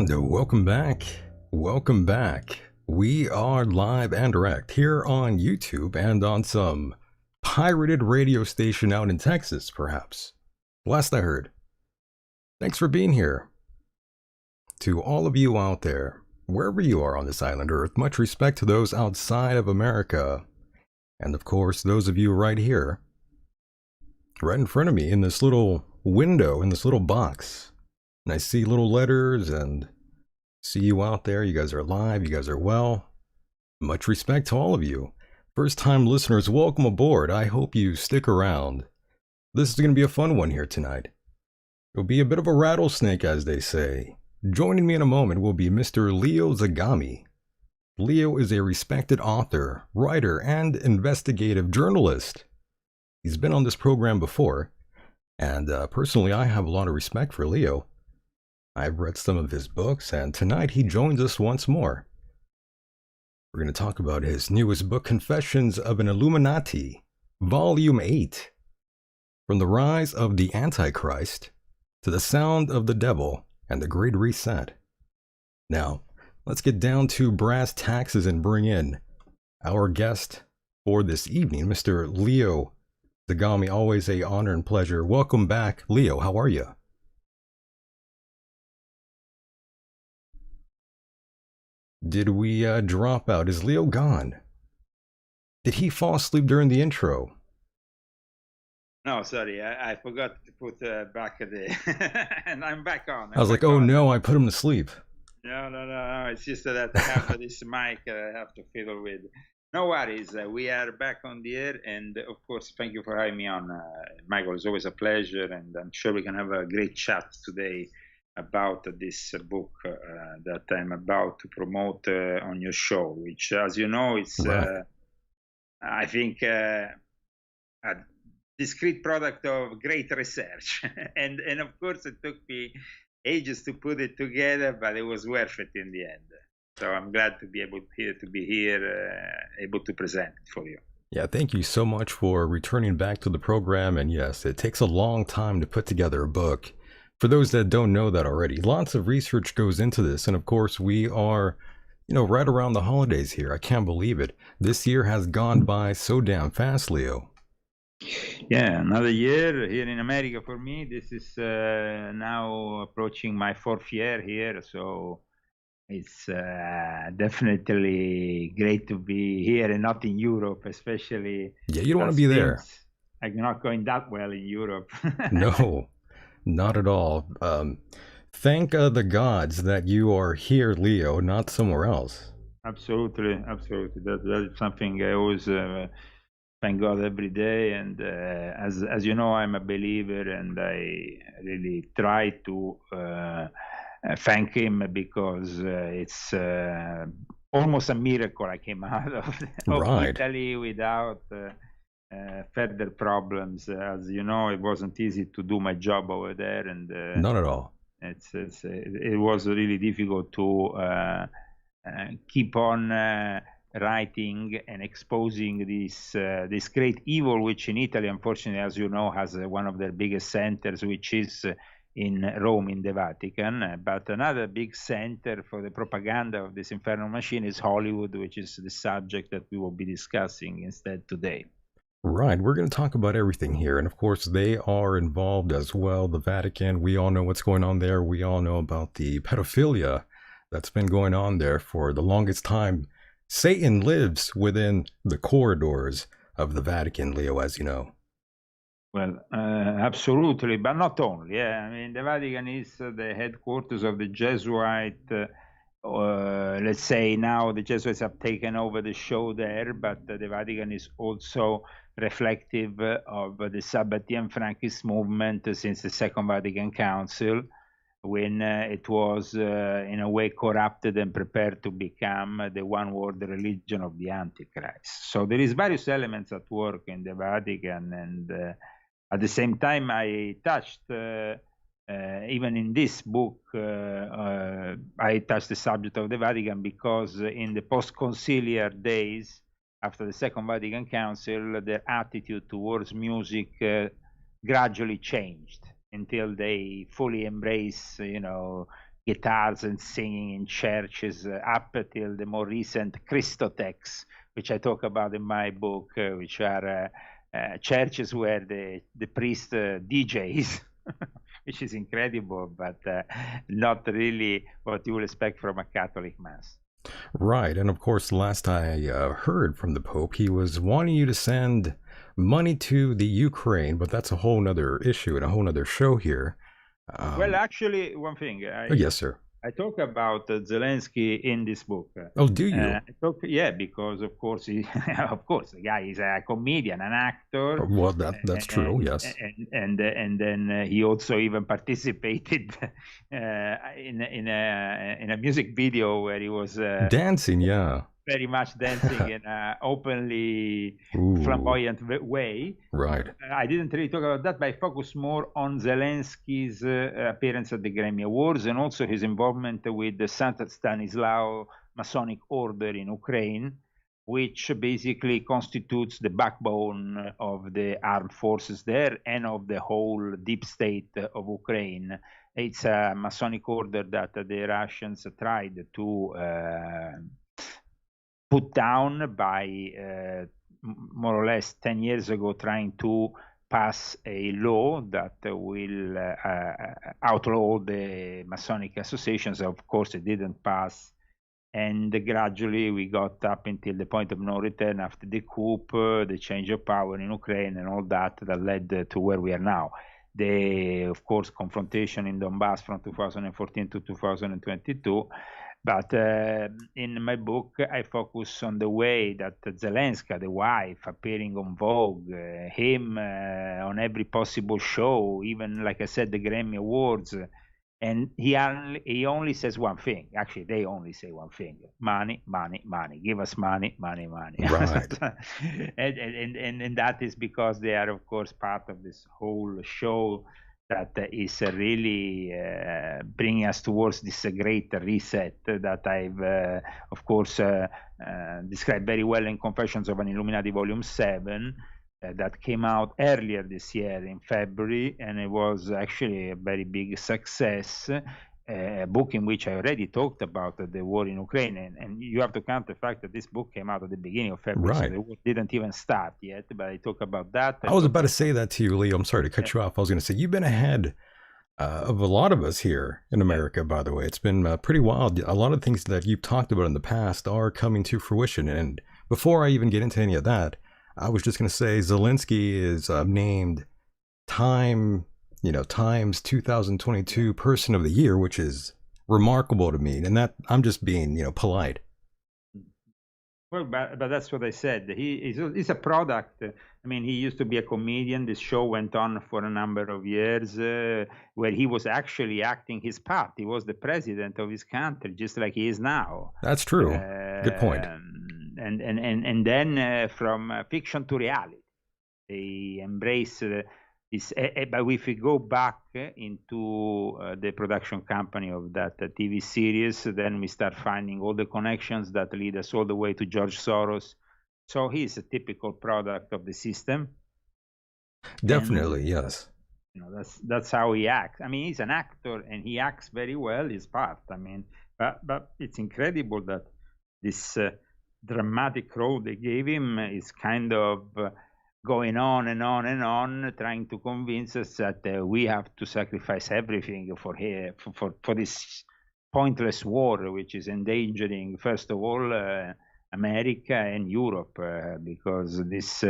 And welcome back. We are live and direct here on YouTube and on some pirated radio station out in Texas, perhaps. Last I heard. Thanks for being here. To all of you out there, wherever you are on this island Earth, much respect to those outside of America. And of course, those of you right here, right in front of me in this little window, in this little box. And I see little letters and see you out there. You guys are alive. You guys are well. Much respect to all of you. First time listeners, welcome aboard. I hope you stick around. This is going to be a fun one here tonight. It'll be a bit of a rattlesnake, as they say. Joining me in a moment will be Mr. Leo Zagami. Leo is a respected author, writer, and investigative journalist. He's been on this program before, and personally I have a lot of respect for Leo. I've read some of his books, and tonight he joins us once more. We're going to talk about his newest book, Confessions of an Illuminati, Volume 8. From the Rise of the Antichrist to the Sound of the Devil and the Great Reset. Now, let's get down to brass taxes and bring in our guest for this evening, Mr. Leo Zagami. Always a honor and pleasure. Welcome back, Leo. How are you? Did we drop out? Is Leo gone? Did he fall asleep during the intro? No, sorry, I forgot to put back the, and I'm back on. I was like, oh no, I put him to sleep. No. It's just that I have this mic I have to fiddle with. No worries. We are back on the air, and of course, thank you for having me on, Michael. It's always a pleasure, and I'm sure we can have a great chat today about this book that I'm about to promote on your show. Which, as you know, it's Right. I think a discrete product of great research, and of course, it took me ages to put it together, but it was worth it in the end. So I'm glad to be able able to present it for you. Yeah, thank you so much for returning back to the program. And yes, it takes a long time to put together a book. For those that don't know that already, lots of research goes into this. And of course, we are, right around the holidays here. I can't believe it. This year has gone by so damn fast, Leo. Yeah, another year here in America for me. This is now approaching my 4th year here. So it's definitely great to be here and not in Europe, especially. Yeah, you don't want to be there. I'm not going that well in Europe. No, not at all. Thank the gods that you are here, Leo, not somewhere else. Absolutely. That is something I always thank God every day. And as you know, I'm a believer, and I really try to thank Him, because it's almost a miracle I came out of Right. Italy without further problems. As you know, it wasn't easy to do my job over there, and Not at all. it was really difficult to keep on writing and exposing this great evil, which in Italy, unfortunately, as you know, has one of their biggest centers, which is in Rome, in the Vatican. But another big center for the propaganda of this infernal machine is Hollywood, which is the subject that we will be discussing instead today. Right, we're going to talk about everything here. And of course, they are involved as well. The Vatican, we all know what's going on there. We all know about the pedophilia that's been going on there for the longest time. Satan lives within the corridors of the Vatican, Leo, as you know. Well, absolutely, but not only. Yeah, I mean, the Vatican is the headquarters of the Jesuit. Let's say now the Jesuits have taken over the show there, but the Vatican is also reflective of the Sabbatean Frankist movement since the Second Vatican Council, when it was in a way corrupted and prepared to become the one world religion of the Antichrist. So there is various elements at work in the Vatican, and at the same time I touched even in this book I touched the subject of the Vatican, because in the post-conciliar days after the Second Vatican Council, their attitude towards music gradually changed until they fully embrace, guitars and singing in churches, up till the more recent Christotex, which I talk about in my book, which are churches where the priest DJs, which is incredible, but not really what you would expect from a Catholic mass. Right, and of course, the last I heard from the Pope, he was wanting you to send money to the Ukraine, but that's a whole nother issue and a whole nother show here. Well, actually, one thing. Oh, yes, sir. I talk about Zelensky in this book. Oh, do you? Because of course, of course, the guy is a comedian, an actor. Well, that's true. Yes. And then he also even participated in a music video where he was dancing. Yeah. Very much dancing in an openly flamboyant way. Right. I didn't really talk about that, but I focused more on Zelensky's appearance at the Grammy Awards, and also his involvement with the St. Stanislaus Masonic Order in Ukraine, which basically constitutes the backbone of the armed forces there and of the whole deep state of Ukraine. It's a Masonic order that the Russians tried to put down by more or less 10 years ago, trying to pass a law that will outlaw the Masonic associations. Of course, it didn't pass. And gradually we got up until the point of no return after the coup, the change of power in Ukraine and all that led to where we are now. The, of course, confrontation in Donbass from 2014 to 2022. But in my book, I focus on the way that Zelensky, the wife, appearing on Vogue, him on every possible show, even, like I said, the Grammy Awards. And he only says one thing. Actually, they only say one thing: money, money, money. Give us money, money, money. Right. and that is because they are, of course, part of this whole show that is really bringing us towards this great reset that I've, of course, described very well in Confessions of an Illuminati, Volume 7. That came out earlier this year in February, and it was actually a very big success. A book in which I already talked about the war in Ukraine, and you have to count the fact that this book came out at the beginning of February, Right. so the war didn't even start yet. But I talk about that. I was about to say that to you, Leo. I'm sorry to cut you off. I was going to say you've been ahead of a lot of us here in America, by the way. It's been pretty wild. A lot of things that you've talked about in the past are coming to fruition. And before I even get into any of that, I was just going to say Zelensky is named Times 2022 Person of the Year, which is remarkable to me. And that I'm just being, polite. Well, but that's what I said. He's a product. I mean, he used to be a comedian. This show went on for a number of years where he was actually acting his part. He was the president of his country, just like he is now. That's true. Good point. And then from fiction to reality, they embrace this. But if we go back into the production company of that TV series, then we start finding all the connections that lead us all the way to George Soros. So he's a typical product of the system. Definitely, yes. That's how he acts. I mean, he's an actor and he acts very well his part. I mean, but it's incredible that this dramatic role they gave him is kind of going on and on and on, trying to convince us that we have to sacrifice everything for this pointless war, which is endangering, first of all, America and Europe, because this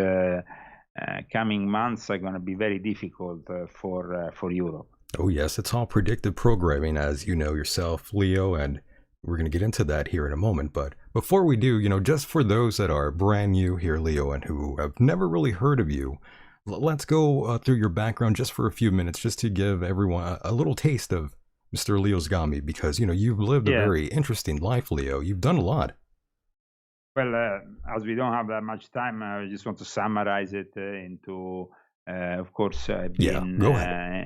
coming months are going to be very difficult for Europe. Oh yes, it's all predictive programming, as you know yourself, Leo, and we're going to get into that here in a moment. But before we do, just for those that are brand new here, Leo, and who have never really heard of you, let's go through your background just for a few minutes, just to give everyone a little taste of Mr. Leo Zagami, because, you've lived a very interesting life, Leo. You've done a lot. Well, as we don't have that much time, I just want to summarize it into, of course, I've been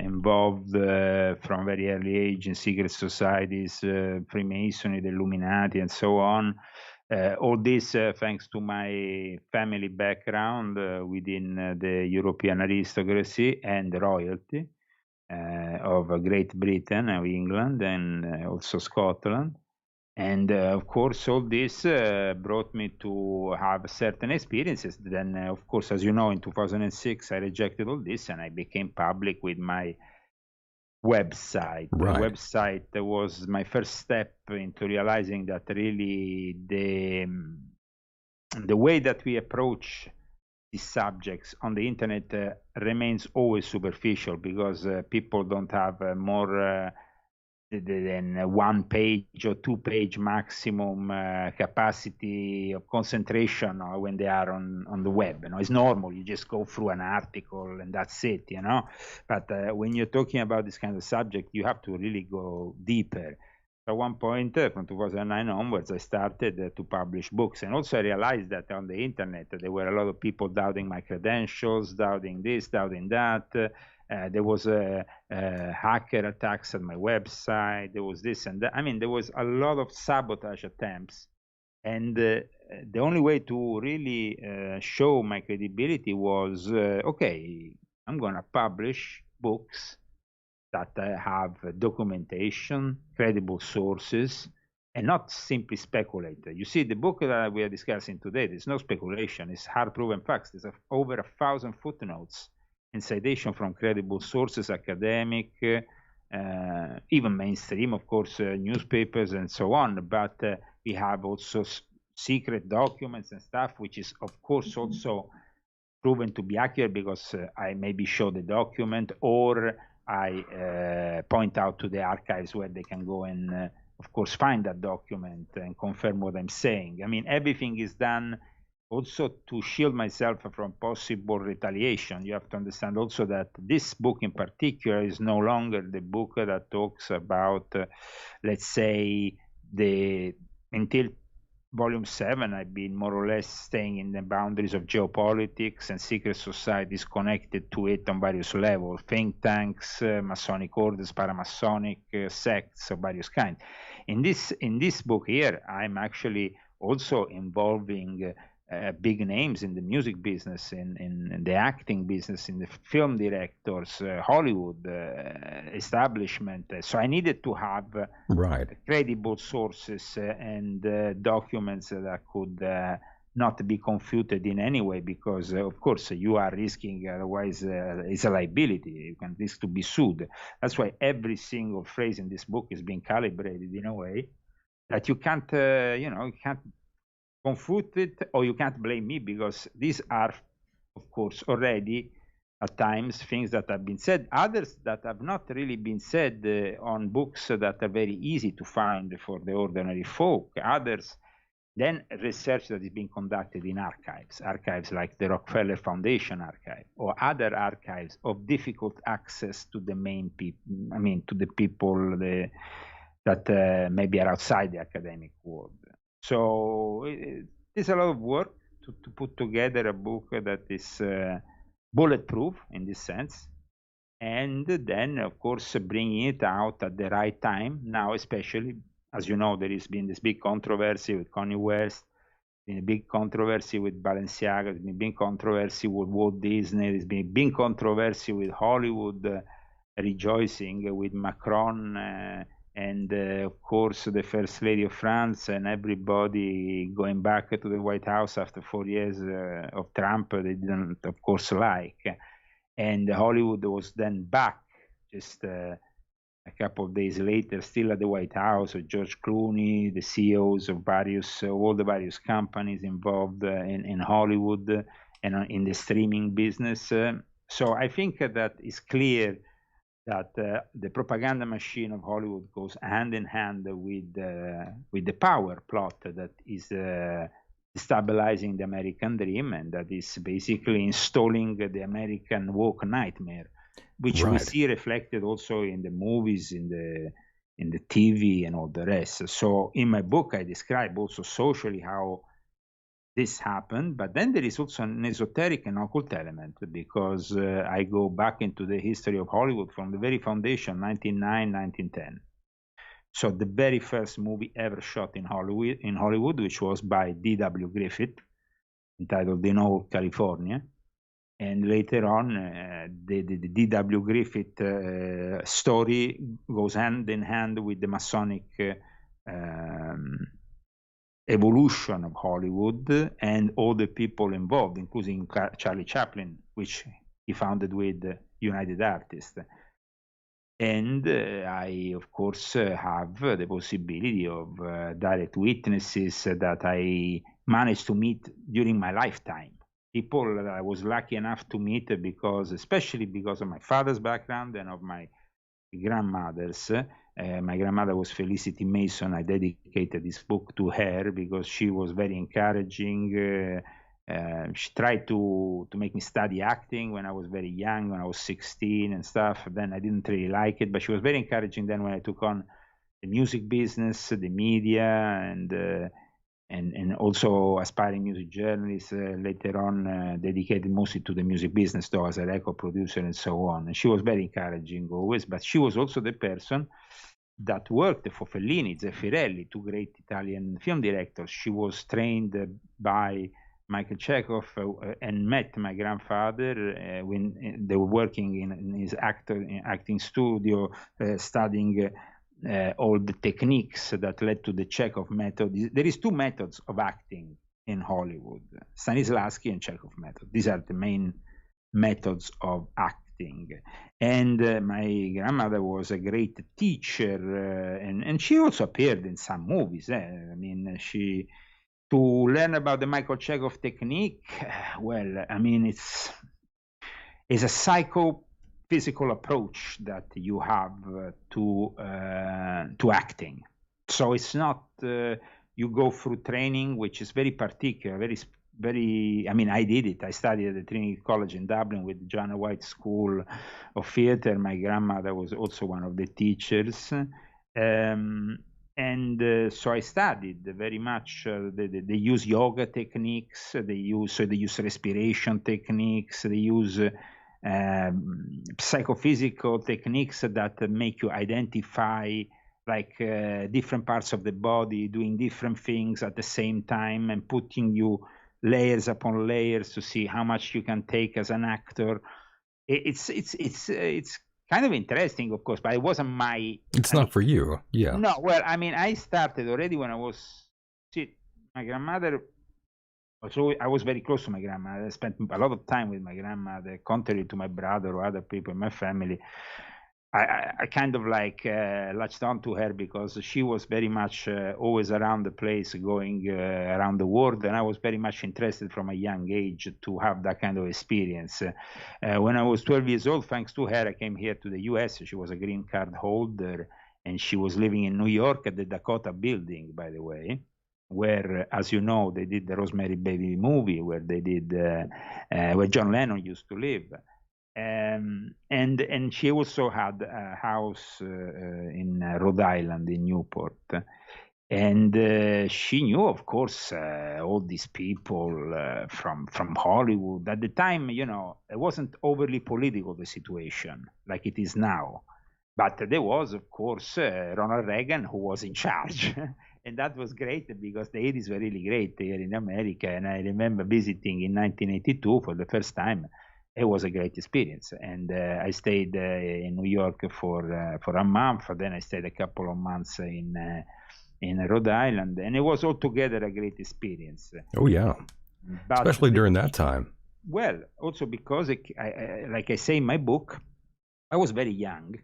involved from very early age in secret societies, Freemasonry, the Illuminati, and so on. All this thanks to my family background within the European aristocracy and royalty of Great Britain, of England, and also Scotland. And of course, all this brought me to have certain experiences. Then, of course, as you know, in 2006, I rejected all this and I became public with my website. Right. The website was my first step into realizing that really the way that we approach these subjects on the internet remains always superficial, because people don't have more than 1 page or 2 page maximum capacity of concentration when they are on the web. It's normal. You just go through an article and that's it, But when you're talking about this kind of subject, you have to really go deeper. At one point, from 2009 onwards, I started to publish books. And also I realized that on the internet, there were a lot of people doubting my credentials, doubting this, doubting that. There was hacker attacks on my website. There was this and that. I mean, there was a lot of sabotage attempts. And the only way to really show my credibility was, okay, I'm going to publish books that have documentation, credible sources, and not simply speculate. You see, the book that we are discussing today, there's no speculation. It's hard-proven facts. There's over 1,000 footnotes and citation from credible sources, academic, even mainstream, of course, newspapers and so on. But we have also secret documents and stuff, which is, of course, also proven to be accurate because I maybe show the document or I point out to the archives where they can go and, of course, find that document and confirm what I'm saying. I mean, everything is done also to shield myself from possible retaliation. You have to understand also that this book in particular is no longer the book that talks about, let's say, until Volume 7, I've been more or less staying in the boundaries of geopolitics and secret societies connected to it on various levels, think tanks, Masonic orders, paramasonic sects of various kinds. In this book here, I'm actually also involving big names in the music business, in the acting business, in the film directors, Hollywood establishment. So I needed to have credible sources and documents that could not be confuted in any way, because of course you are risking, otherwise it's a liability. You can risk to be sued. That's why every single phrase in this book is being calibrated in a way that you can't, you can't confute it, or you can't blame me, because these are, of course, already at times things that have been said, others that have not really been said on books that are very easy to find for the ordinary folk, others then research that is being conducted in archives like the Rockefeller Foundation archive or other archives of difficult access to the main people, I mean, to the people that maybe are outside the academic world. So it's a lot of work to put together a book that is bulletproof in this sense, and then of course bringing it out at the right time. Now, especially, as you know, there has been this big controversy with Kanye West, been a big controversy with Balenciaga, there's been a big controversy with Walt Disney, there's been a big controversy with Hollywood rejoicing, with Macron and of course the First Lady of France and everybody going back to the White House after 4 years of Trump. They didn't, of course, like. And Hollywood was then back just a couple of days later, still at the White House, with George Clooney, the CEOs of all the various companies involved in Hollywood and in the streaming business. So I think that it's clear that the propaganda machine of Hollywood goes hand in hand with the power plot that is stabilizing the American dream, and that is basically installing the American woke nightmare, which we see reflected also in the movies, in the TV and all the rest. So in my book, I describe also socially how this happened, but then there is also an esoteric and occult element, because I go back into the history of Hollywood from the very foundation, 1909, 1910. So the very first movie ever shot in Hollywood, which was by D.W. Griffith, entitled In Old California. And later on, the D.W. Griffith story goes hand in hand with the Masonic evolution of Hollywood and all the people involved, including Charlie Chaplin, which he founded with United Artists. And I, of course, have the possibility of direct witnesses that I managed to meet during my lifetime. People that I was lucky enough to meet especially because of my father's background and of my grandmother's. My grandmother was Felicity Mason. I dedicated this book to her because she was very encouraging. She tried to make me study acting when I was very young, when I was 16 and stuff. Then I didn't really like it, but she was very encouraging then when I took on the music business, the media, and also aspiring music journalist, later on dedicated mostly to the music business, though, as a record producer and so on. And she was very encouraging always, but she was also the person that worked for Fellini, Zeffirelli, two great Italian film directors. She was trained by Michael Chekhov and met my grandfather when they were working in his acting studio, studying all the techniques that led to the Chekhov method. There is two methods of acting in Hollywood: Stanislavski and Chekhov method. These are the main methods of acting. And my grandmother was a great teacher, and she also appeared in some movies. I mean, to learn about the Michael Chekhov technique, well, I mean, it's a psychophysical approach that you have to acting. So it's not you go through training, which is very particular, very. I mean, I did it. I studied at the Trinity College in Dublin with John White School of Theatre. My grandmother was also one of the teachers. So I studied very much. They use yoga techniques. They use respiration techniques. They use psychophysical techniques that make you identify like different parts of the body doing different things at the same time and putting you layers upon layers to see how much you can take as an actor. It's kind of interesting, of course, but it wasn't my. It's not for you, yeah. No, well, I mean, I started already when I was. See, my grandmother. So I was very close to my grandmother. I spent a lot of time with my grandmother, contrary to my brother or other people in my family. I kind of like latched on to her because she was very much always around the place, going around the world, and I was very much interested from a young age to have that kind of experience. When I was 12 years old, thanks to her, I came here to the U.S. She was a green card holder, and she was living in New York at the Dakota Building, by the way, where, as you know, they did the Rosemary Baby movie, where they did where John Lennon used to live. And she also had a house in Rhode Island, in Newport, and she knew, of course, all these people from Hollywood. At the time, you know, it wasn't overly political, the situation, like it is now, but there was, of course, Ronald Reagan, who was in charge. And that was great because the 80s were really great here in America. And I remember visiting in 1982 for the first time. It was a great experience, and I stayed in New York for a month. Then I stayed a couple of months in Rhode Island, and it was altogether a great experience. Oh yeah, but especially during that time. Well, also because, like I say in my book, I was very young,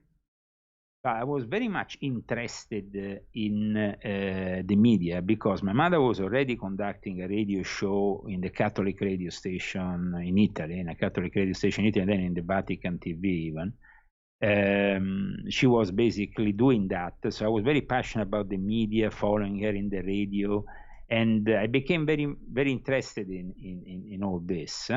but I was very much interested in the media because my mother was already conducting a radio show in the Catholic radio station in Italy, and then in the Vatican TV even. She was basically doing that. So I was very passionate about the media, following her in the radio, and I became very, very interested in all this.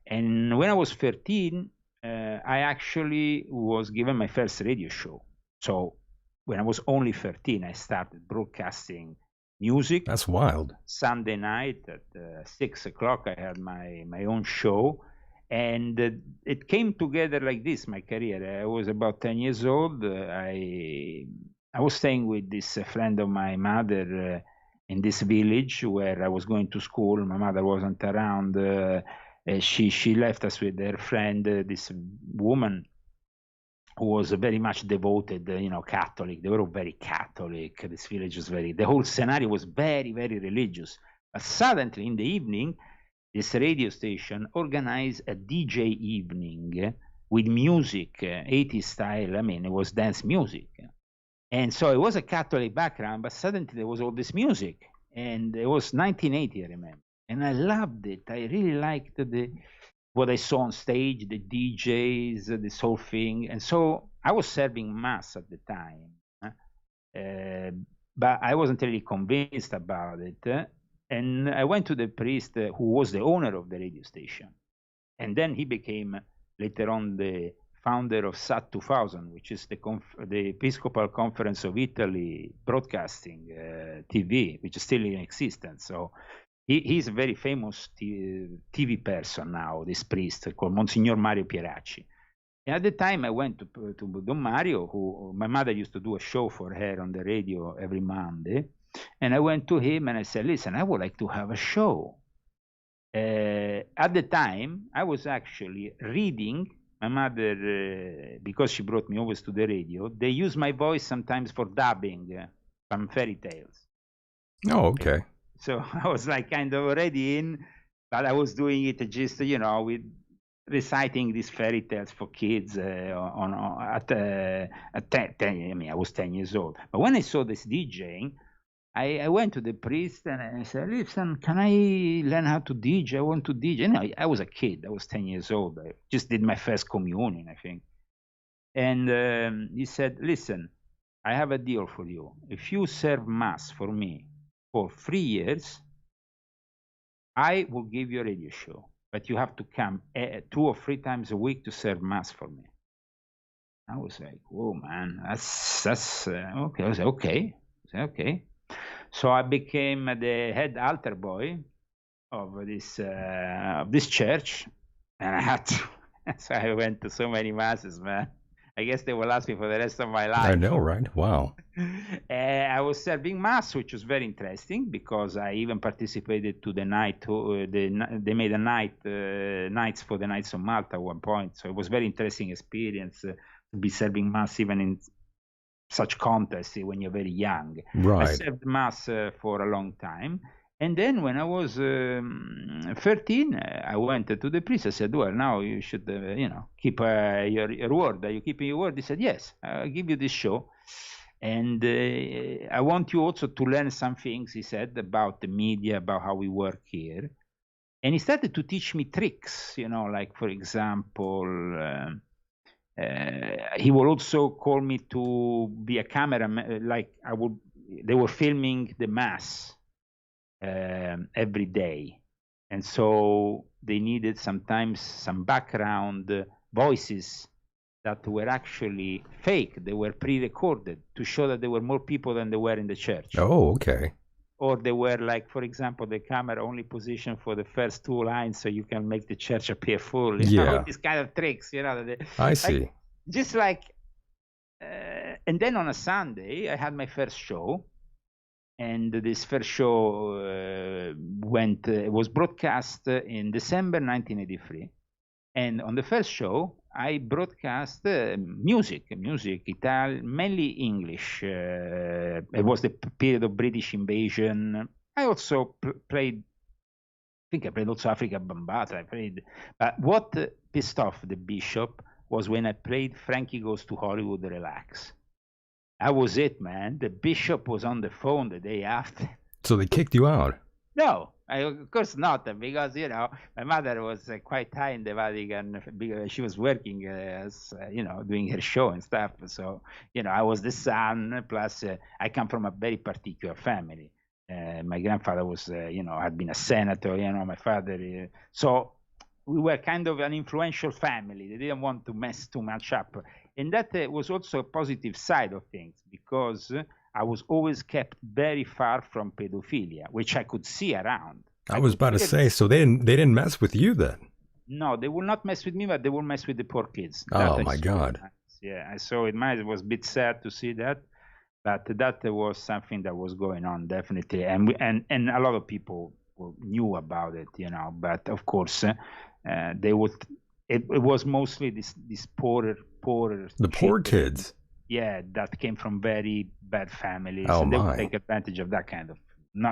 And when I was 13, I actually was given my first radio show. So when I was only 13, I started broadcasting music. That's wild. Sunday night at 6 o'clock, I had my own show. And it came together like this, my career. I was about 10 years old. I was staying with this friend of my mother in this village where I was going to school. My mother wasn't around. She left us with her friend, this woman, who was very much devoted, Catholic. They were all very Catholic. This village was the whole scenario was very, very religious. But suddenly in the evening, this radio station organized a DJ evening with music, 80s style. I mean, it was dance music. And so it was a Catholic background, but suddenly there was all this music. And it was 1980, I remember. And I loved it. I really liked what I saw on stage, the DJs, this whole thing. And so I was serving Mass at the time, but I wasn't really convinced about it. And I went to the priest who was the owner of the radio station. And then he became later on the founder of SAT 2000, which is the Episcopal Conference of Italy Broadcasting TV, which is still in existence. So he's a very famous TV person now, this priest called Monsignor Mario Pieracci. And at the time I went to Don Mario, who my mother used to do a show for her on the radio every Monday. And I went to him and I said, listen, I would like to have a show. At the time, I was actually reading my mother, because she brought me always to the radio, they use my voice sometimes for dubbing some fairy tales. Oh, okay. So I was like kind of already in, but I was doing it just, you know, with reciting these fairy tales for kids at 10, I mean, I was 10 years old. But when I saw this DJing, I went to the priest and I said, listen, can I learn how to DJ? I want to DJ. No, I was a kid. I was 10 years old. I just did my first communion, I think. And he said, listen, I have a deal for you. If you serve Mass for me for 3 years, I will give you a radio show. But you have to come 2 or 3 times a week to serve Mass for me. I was like, whoa, man, that's okay. I was like, okay. I said, okay. So I became the head altar boy of this church, and I had to. So I went to so many masses, man. I guess they will last me for the rest of my life. I know, right? Wow. I was serving mass, which was very interesting because I even participated to the night. They made a nights for the Knights of Malta at one point, so it was very interesting experience to be serving mass even in such contests when you're very young. Right. I served mass for a long time. And then when I was 13, I went to the priest. I said, well, now you should, keep your word. Are you keeping your word? He said, yes, I'll give you this show. And I want you also to learn some things, he said, about the media, about how we work here. And he started to teach me tricks, like, for example, he will also call me to be a cameraman. They were filming the mass every day, and so they needed sometimes some background voices that were actually fake. They were pre-recorded to show that there were more people than there were in the church. Oh, okay. Or they were like, for example, the camera only positioned for the first 2 lines so you can make the church appear full. These kind of tricks, I see. Just like, and then on a Sunday, I had my first show. And this first show was broadcast in December 1983. And on the first show, I broadcast music, Italian, mainly English. It was the period of British invasion. I also played, I think I played also Africa Bambata. But what pissed off the bishop was when I played Frankie Goes to Hollywood Relax. That was it, man. The bishop was on the phone the day after. So they kicked you out? No, of course not, because, my mother was quite high in the Vatican because she was working as, doing her show and stuff. So, I was the son, plus I come from a very particular family. My grandfather was, had been a senator, my father. So we were kind of an influential family. They didn't want to mess too much up. And that was also a positive side of things, because I was always kept very far from pedophilia, which I could see around. I was about to say, so they didn't mess with you then? No, they will not mess with me, but they will mess with the poor kids. Oh, my God. Yeah, I saw it. It was a bit sad to see that, but that was something that was going on, definitely. And a lot of people knew about it, but of course, they would. It was mostly these poorer. The poor kids. Yeah, that came from very bad families. Oh, and they my. would take advantage of that kind of.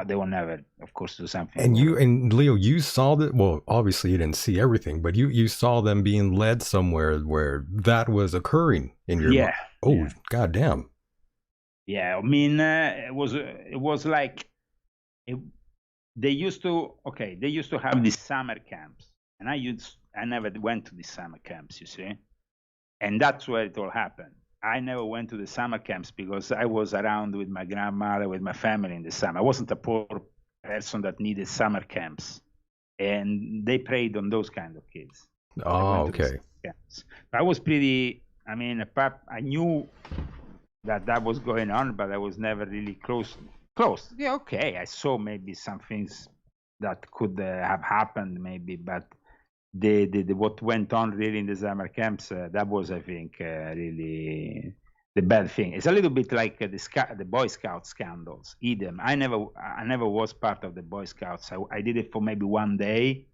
They will never, of course, do something. And Leo, you saw that. Well, obviously you didn't see everything, but you saw them being led somewhere where that was occurring in your. Yeah. Oh, yeah. goddamn. Yeah, I mean, it was like they used to have these summer camps, and I never went to these summer camps, you see, and that's where it all happened. I never went to the summer camps because I was around with my grandmother, with my family in the summer. I wasn't a poor person that needed summer camps, and they preyed on those kind of kids. Oh, okay. I was pretty. I mean, I knew that was going on, but I was never really close. Yeah, okay. I saw maybe some things that could have happened, maybe, but the what went on really in the summer camps, that was, I think, really the bad thing. It's a little bit like the Boy Scout scandals. Idem. I never was part of the Boy Scouts. I did it for maybe one day,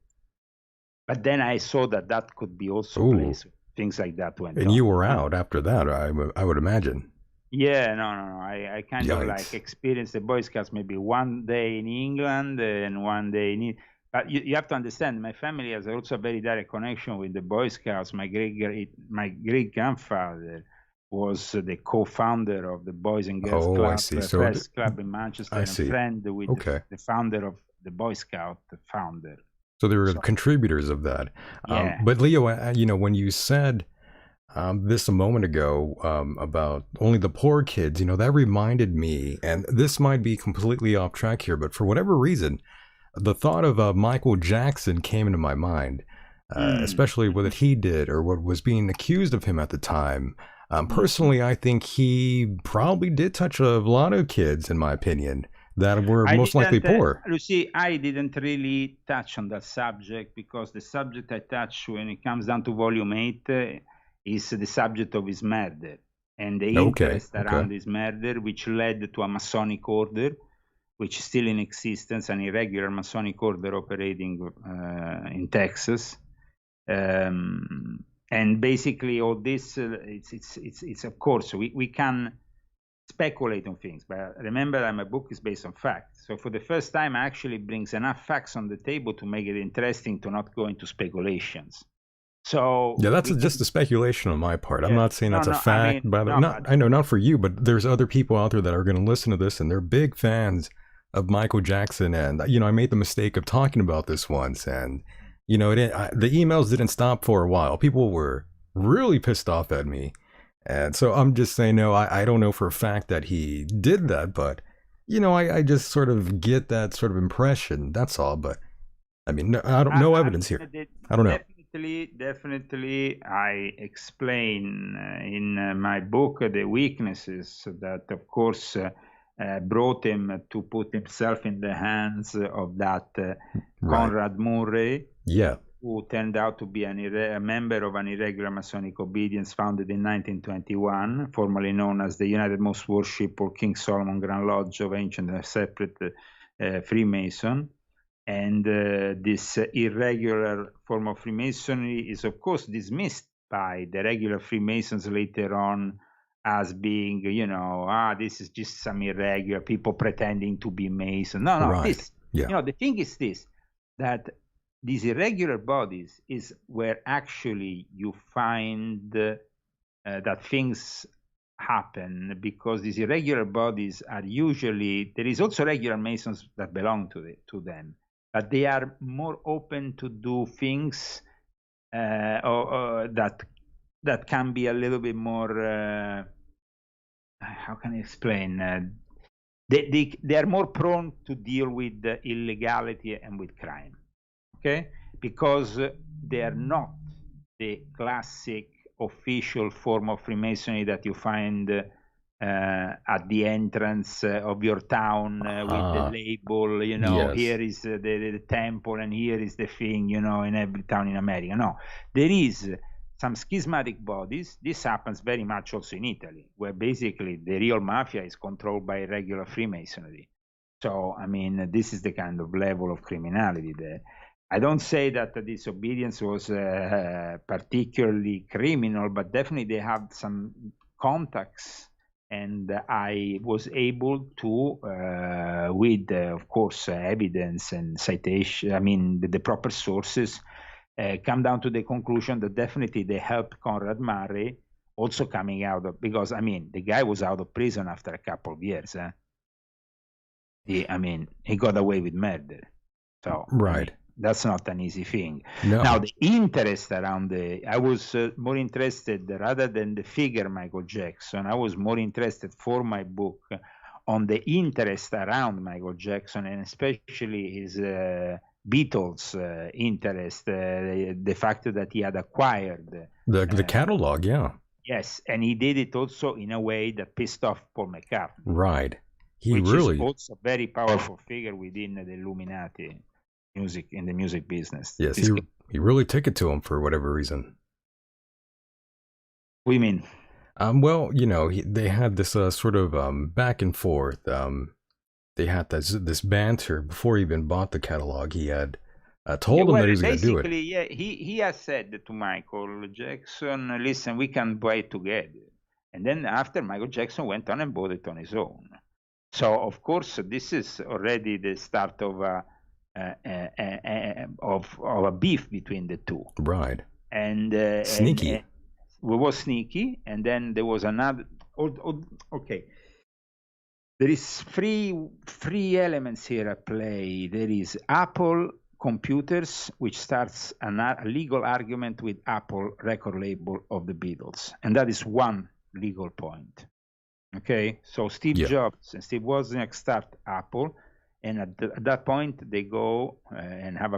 but then I saw that could be also placed with things like that went And on. you were out after that, I would imagine. Yeah, no. I kind of like Yikes. experienced the Boy Scouts maybe one day in England and one day in. But you have to understand, my family has also a very direct connection with the Boy Scouts. My great grandfather was the co-founder of the Boys and Girls Oh, I Club, see. So press club in Manchester, I and see. friend with Okay. the founder of the Boy Scout, the founder. So they were So, contributors of that. yeah. But Leo, when you said this a moment ago about only the poor kids, that reminded me, and this might be completely off track here, but for whatever reason, the thought of Michael Jackson came into my mind, especially what he did or what was being accused of him at the time. Personally, I think he probably did touch a lot of kids, in my opinion, that were most likely poor. Lucy, I didn't really touch on that subject because the subject I touch when it comes down to volume 8 is the subject of his murder and the interest around his murder, which led to a Masonic order, which is still in existence, an irregular Masonic order operating in Texas. And basically all this, it's of course, we can speculate on things, but remember that my book is based on facts. So for the first time, I actually brings enough facts on the table to make it interesting to not go into speculations. So yeah, that's just a speculation on my part. Yeah, I'm not saying that's a fact, I know not for you, but there's other people out there that are going to listen to this and they're big fans of Michael Jackson. And I made the mistake of talking about this once, and the emails didn't stop for a while. People were really pissed off at me. And so I'm just saying, no, I don't know for a fact that he did that, but, I just sort of get that sort of impression. That's all. But I mean, no evidence here. I don't know. Definitely, I explain in my book the weaknesses that, of course, brought him to put himself in the hands of that Conrad Murray. Yeah. Who turned out to be a member of an irregular Masonic obedience founded in 1921, formerly known as the United Most Worship or King Solomon Grand Lodge of Ancient and Separate Freemason. And this irregular form of Freemasonry is, of course, dismissed by the regular Freemasons later on as being, this is just some irregular people pretending to be Mason. No, right. The thing is this, that these irregular bodies is where actually you find that things happen, because these irregular bodies are usually, there is also regular Masons that belong to them, but they are more open to do things that can be a little bit more, how can I explain? They are more prone to deal with illegality and with crime. Okay, because they are not the classic official form of Freemasonry that you find at the entrance of your town with the label, yes. Here is the temple and here is the thing, in every town in America. No, there is some schismatic bodies. This happens very much also in Italy, where basically the real mafia is controlled by regular Freemasonry. So, I mean, this is the kind of level of criminality there. I don't say that the disobedience was particularly criminal, but definitely they have some contacts, and I was able to, with of course evidence and citation, the proper sources, come down to the conclusion that definitely they helped Conrad Murray, also coming out of, because the guy was out of prison after a couple of years. He got away with murder, so right. That's not an easy thing. No. Now, the interest around I was more interested, rather than the figure Michael Jackson, I was more interested for my book on the interest around Michael Jackson, and especially his Beatles interest, the fact that he had acquired the catalog, yeah. Yes, and he did it also in a way that pissed off Paul McCartney. Right. Which is also a very powerful figure within the Illuminati. In the music business. Yes, he really took it to him for whatever reason. What do you mean? Well, they had this sort of back and forth. They had this banter before he even bought the catalog. He had told him that he was going to do it. Basically, yeah, he has said to Michael Jackson, "Listen, we can buy it together." And then after, Michael Jackson went on and bought it on his own. So of course, this is already the start of a beef between the two. Right. And Sneaky. And it was sneaky, and then there was another. Okay, there is three elements here at play. There is Apple Computers, which starts a legal argument with Apple record label of the Beatles, and that is one legal point. Okay, so Steve Jobs and Steve Wozniak start Apple, and at that point they go and have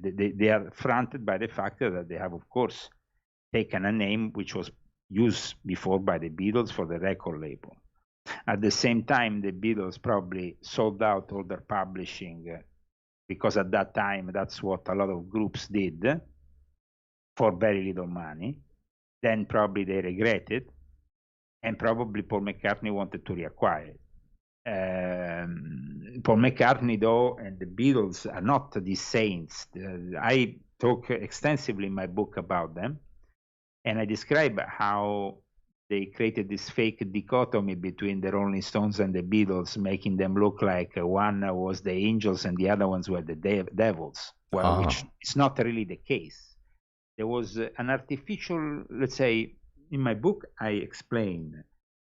they are fronted by the fact that they have, of course, taken a name which was used before by the Beatles for the record label. At the same time, the Beatles probably sold out all their publishing because at that time that's what a lot of groups did for very little money. Then probably they regret it, and probably Paul McCartney wanted to reacquire it. Paul McCartney, though, and the Beatles are not these saints. I talk extensively in my book about them, and I describe how they created this fake dichotomy between the Rolling Stones and the Beatles, making them look like one was the angels and the other ones were the devils, which is not really the case. There was an artificial, let's say, in my book, I explain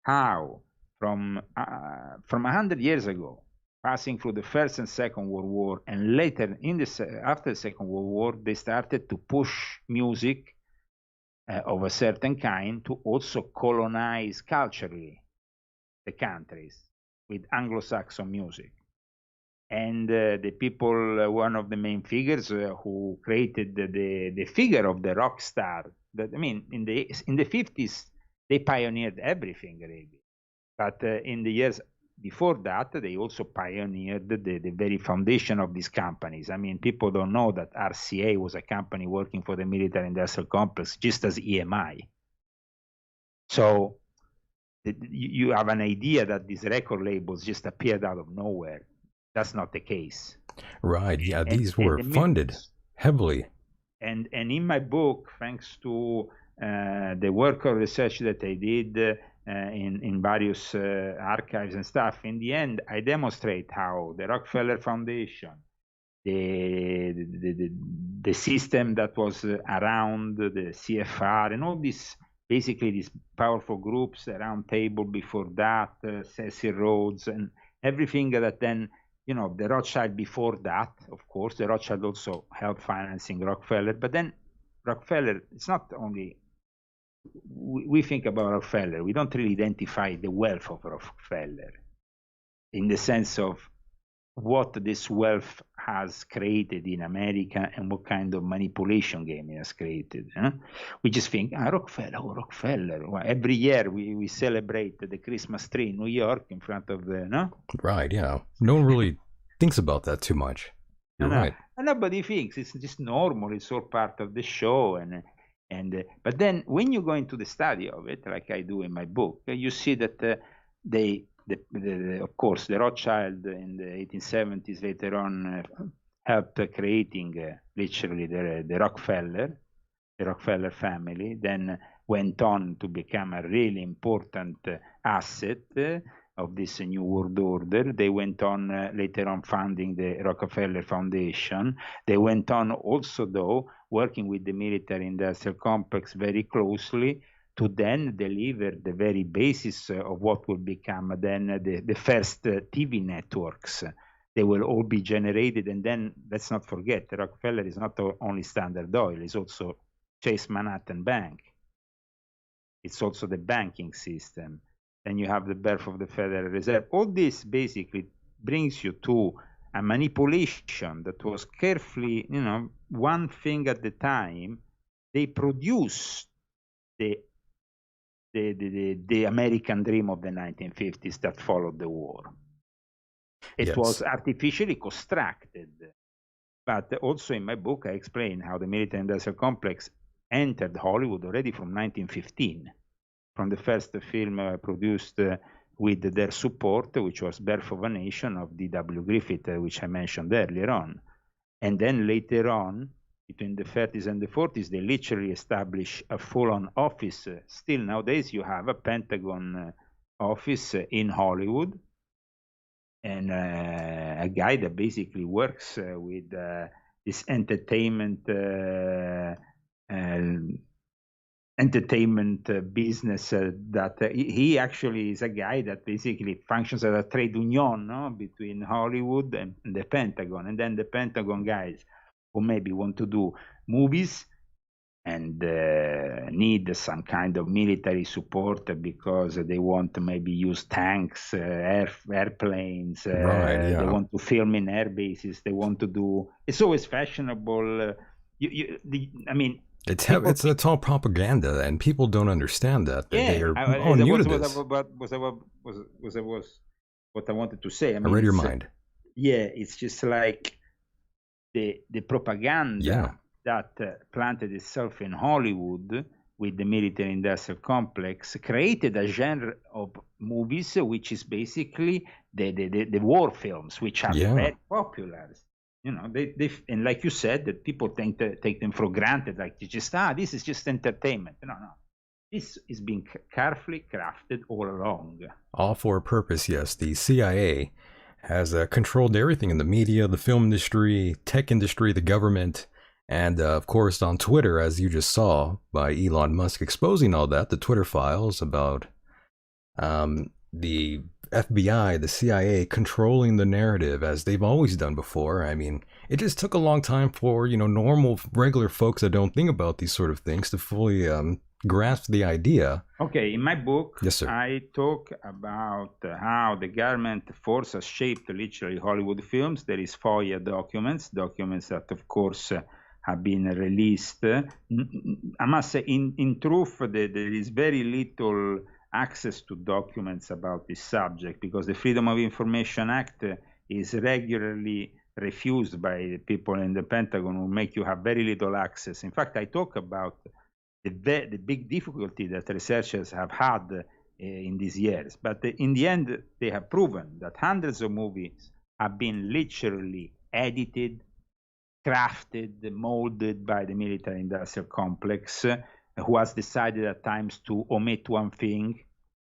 how from 100 years ago, passing through the First and Second World War, and later after the Second World War, they started to push music of a certain kind to also colonize culturally the countries with Anglo-Saxon music. And the people, one of the main figures who created the figure of the rock star, that, I mean, in the 50s, they pioneered everything really. But in the years before that, they also pioneered the very foundation of these companies. I mean, people don't know that RCA was a company working for the military industrial complex, just as EMI. So you have an idea that these record labels just appeared out of nowhere. That's not the case. Right. Yeah, these were funded heavily. And in my book, thanks to the work of research that I did in various archives and stuff, in the end, I demonstrate how the Rockefeller Foundation, the system that was around the CFR, and all these, basically these powerful groups, the Round Table before that, Cecil Rhodes, and everything that then, you know, the Rothschild before that, of course, the Rothschild also helped financing Rockefeller. But then Rockefeller, it's not only, we think about Rockefeller, we don't really identify the wealth of Rockefeller in the sense of what this wealth has created in America and what kind of manipulation game it has created. We just think, Rockefeller. Well, every year we celebrate the Christmas tree in New York in front of the, no? Right, yeah. No one really thinks about that too much. You're right. And nobody thinks. It's just normal. It's all part of the show. But then when you go into the study of it, like I do in my book, you see that of course, the Rothschild in the 1870s later on helped creating literally the Rockefeller family, then went on to become a really important asset of this new world order. They went on later on funding the Rockefeller Foundation. They went on also, though, working with the military industrial complex very closely to then deliver the very basis of what will become then the first TV networks. They will all be generated, and then let's not forget, Rockefeller is not only Standard Oil, it's also Chase Manhattan Bank. It's also the banking system. Then you have the birth of the Federal Reserve. All this basically brings you to a manipulation that was carefully, you know, one thing at the time. They produced the American dream of the 1950s that followed the war. It was artificially constructed. But also in my book, I explain how the military industrial complex entered Hollywood already from 1915, from the first film produced with their support, which was Birth of a Nation of D.W. Griffith, which I mentioned earlier on. And then later on, between the 30s and the 40s, they literally establish a full-on office. Still nowadays, you have a Pentagon office in Hollywood, and a guy that basically works with this entertainment business. That he actually is a guy that basically functions as a trade union, no? Between Hollywood and the Pentagon, and then the Pentagon guys who maybe want to do movies and need some kind of military support because they want to maybe use tanks, airplanes. Right, yeah. They want to film in air bases. They want to do. It's always fashionable. I mean. It's all propaganda, and people don't understand that. They are all new to this. Was what I wanted to say. I read your mind. Yeah, it's just like the propaganda that planted itself in Hollywood with the military-industrial complex created a genre of movies which is basically the war films, which are very popular. You know, they and like you said, that people take them for granted, like this is just entertainment. No, this is being carefully crafted all along. All for a purpose, yes. The CIA has controlled everything in the media, the film industry, tech industry, the government, and of course on Twitter, as you just saw by Elon Musk exposing all that, the Twitter files about the FBI, the CIA controlling the narrative as they've always done before. I mean, it just took a long time for, normal, regular folks that don't think about these sort of things to fully grasp the idea. Okay, in my book, yes, sir. I talk about how the government force has shaped literally Hollywood films. There is FOIA documents that, of course, have been released. I must say, in truth, there is very little access to documents about this subject because the Freedom of Information Act is regularly refused by people in the Pentagon who make you have very little access. In fact, I talk about the big difficulty that researchers have had in these years. But in the end, they have proven that hundreds of movies have been literally edited, crafted, molded by the military-industrial complex, who has decided at times to omit one thing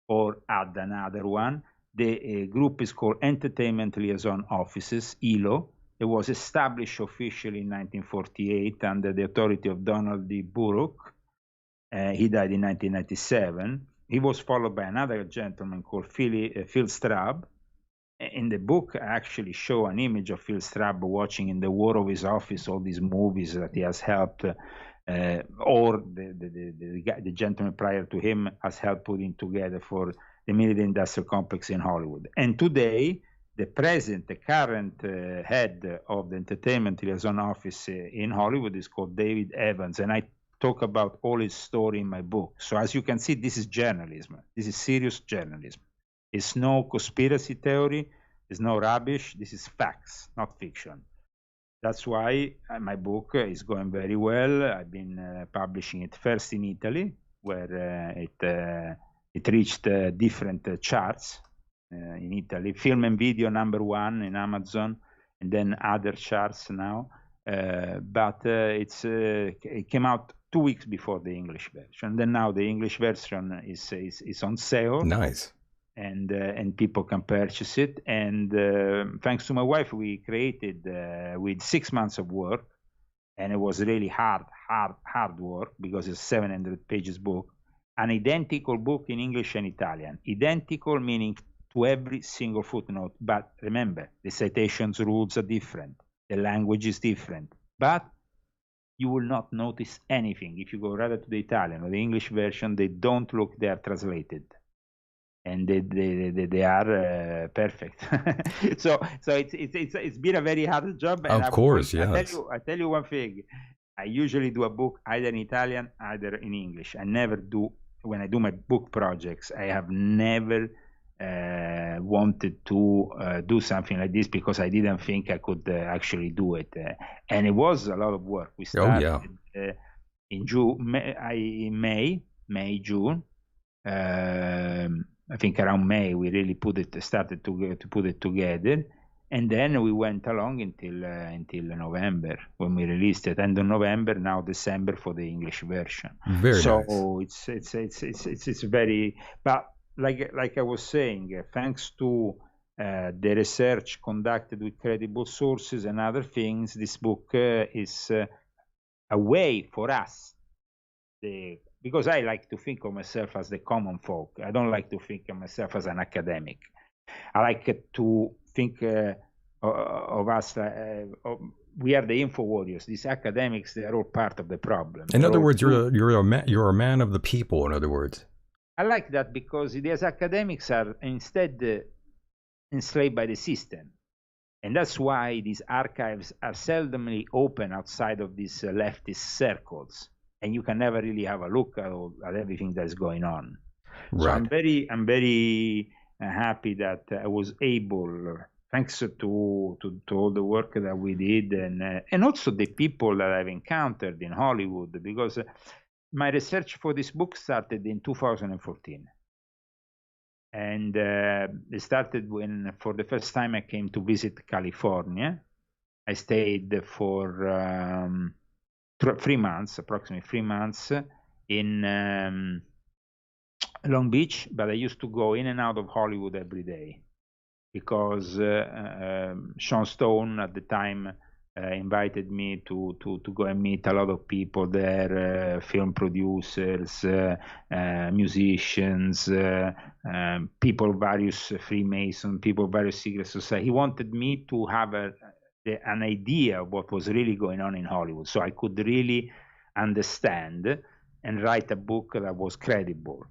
or add another one. The group is called Entertainment Liaison Offices, ELO. It was established officially in 1948 under the authority of Donald D. Burke. He died in 1997. He was followed by another gentleman called Phil Straub. In the book, I actually show an image of Phil Straub watching in the war of his office all these movies that he has helped, or the gentleman prior to him has helped putting together for the military-industrial complex in Hollywood. And today, the current head of the Entertainment Liaison Office in Hollywood is called David Evans, and I talk about all his story in my book. So as you can see, this is journalism. This is serious journalism. It's no conspiracy theory. It's no rubbish. This is facts, not fiction. That's why my book is going very well. I've been publishing it first in Italy, where it reached different charts in Italy. Film and video #1 in Amazon, and then other charts now. But it came out 2 weeks before the English version. Then now the English version is on sale. Nice. And people can purchase it. And thanks to my wife, we created with 6 months of work, and it was really hard work because it's a 700 pages book, an identical book in English and Italian. Identical meaning to every single footnote. But remember, the citations rules are different. The language is different. But you will not notice anything. If you go rather to the Italian or the English version, they don't look, they are translated. And they are perfect. so it's been a very hard job. And of course, yes. I tell you one thing. I usually do a book either in Italian, either in English. I never do, when I do my book projects, I have never wanted to do something like this because I didn't think I could actually do it. And it was a lot of work. We started in May, June. I think around May we really started to put it together, And then we went along until November when we released it. End of November, now December for the English version. Very so nice. it's very. But like I was saying, thanks to the research conducted with credible sources and other things, this book is a way for us. Because I like to think of myself as the common folk. I don't like to think of myself as an academic. I like to think of us. We are the info warriors. These academics, they are all part of the problem. In other words, you're a man of the people. In other words, I like that because these academics are instead enslaved by the system, and that's why these archives are seldomly open outside of these leftist circles, and you can never really have a look at everything that's going on. Right. So I'm very happy that I was able, thanks to all the work that we did, and also the people that I've encountered in Hollywood, because my research for this book started in 2014. And it started when, for the first time, I came to visit California. I stayed for 3 months, approximately 3 months, in Long Beach, but I used to go in and out of Hollywood every day because Sean Stone at the time invited me to go and meet a lot of people there, film producers, musicians, people, various Freemason, people, various secret society. He wanted me to have an idea of what was really going on in Hollywood, so I could really understand and write a book that was credible.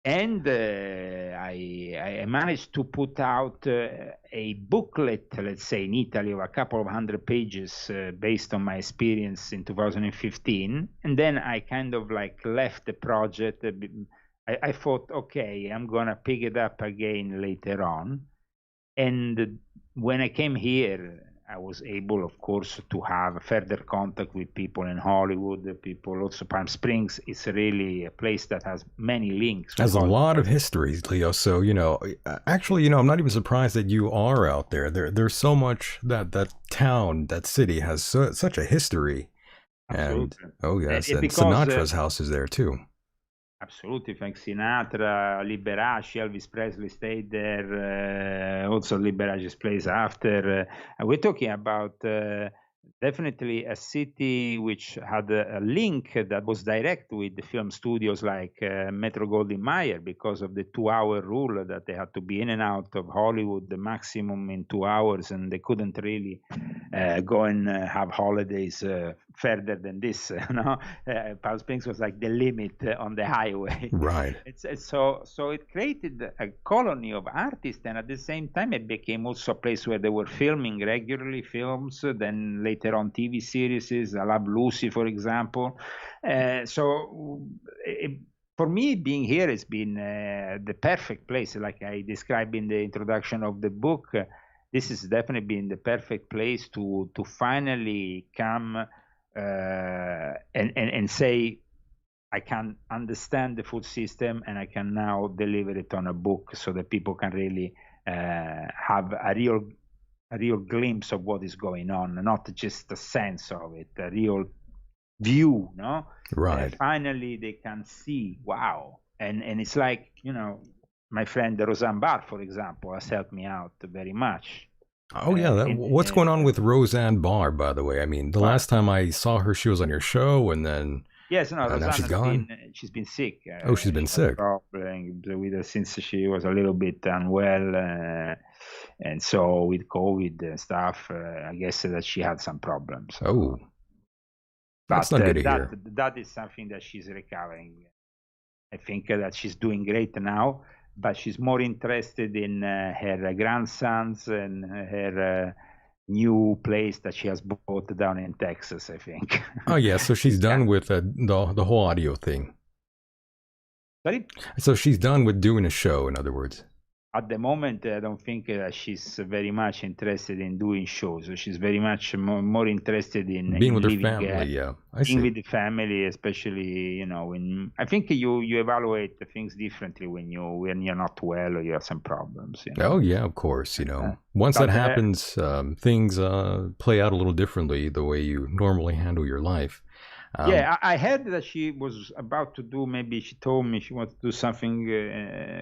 And I managed to put out a booklet, let's say, in Italy, of a couple of 100 pages based on my experience in 2015. And then I kind of left the project. I thought, okay, I'm going to pick it up again later on. And when I came here, I was able, of course, to have further contact with people in Hollywood, people also. Palm Springs is really a place that has many links. Has a lot of history, Leo. So, actually, I'm not even surprised that you are out there. There's so much that town, that city has such a history. Absolutely. And, oh yes, and Sinatra's house is there too. Absolutely, Frank Sinatra, Liberace, Elvis Presley stayed there. Also, Liberace's place after. We're talking about definitely a city which had a link that was direct with the film studios like Metro-Goldwyn-Mayer, because of the 2-hour rule that they had to be in and out of Hollywood the maximum in 2 hours, and they couldn't really go and have holidays further than this. Palm Springs was like the limit on the highway. Right. So it created a colony of artists, and at the same time it became also a place where they were filming regularly films, then later on TV series, I Love Lucy, for example. For me, being here has been the perfect place, like I described in the introduction of the book. This has definitely been the perfect place to finally come and say, I can understand the food system, and I can now deliver it on a book so that people can really have a real glimpse of what is going on, not just a sense of it, a real view, no? Right. Finally, they can see, wow. And it's like, my friend Roseanne Barr, for example, has helped me out very much. Oh, yeah. What's going on with Roseanne Barr, by the way? I mean, the last time I saw her, she was on your show, and then... Yes, no, now she's gone. She's been sick. She's been sick. With her since she was a little bit unwell, and so with COVID and stuff, I guess that she had some problems. Oh, that's not good to hear. That is something that she's recovering. I think that she's doing great now, but she's more interested in her grandsons and her new place that she has bought down in Texas, I think. Oh yeah, so she's done with the whole audio thing. Sorry? So she's done with doing a show, in other words. At the moment, I don't think that she's very much interested in doing shows. So she's very much more interested in Being with her living, family, yeah. I being see. with the family, especially when I think you evaluate the things differently when you're not well or you have some problems. Oh yeah, of course. Once that But happens, things play out a little differently the way you normally handle your life. yeah, I heard that she was about to do. Maybe she told me she wanted to do something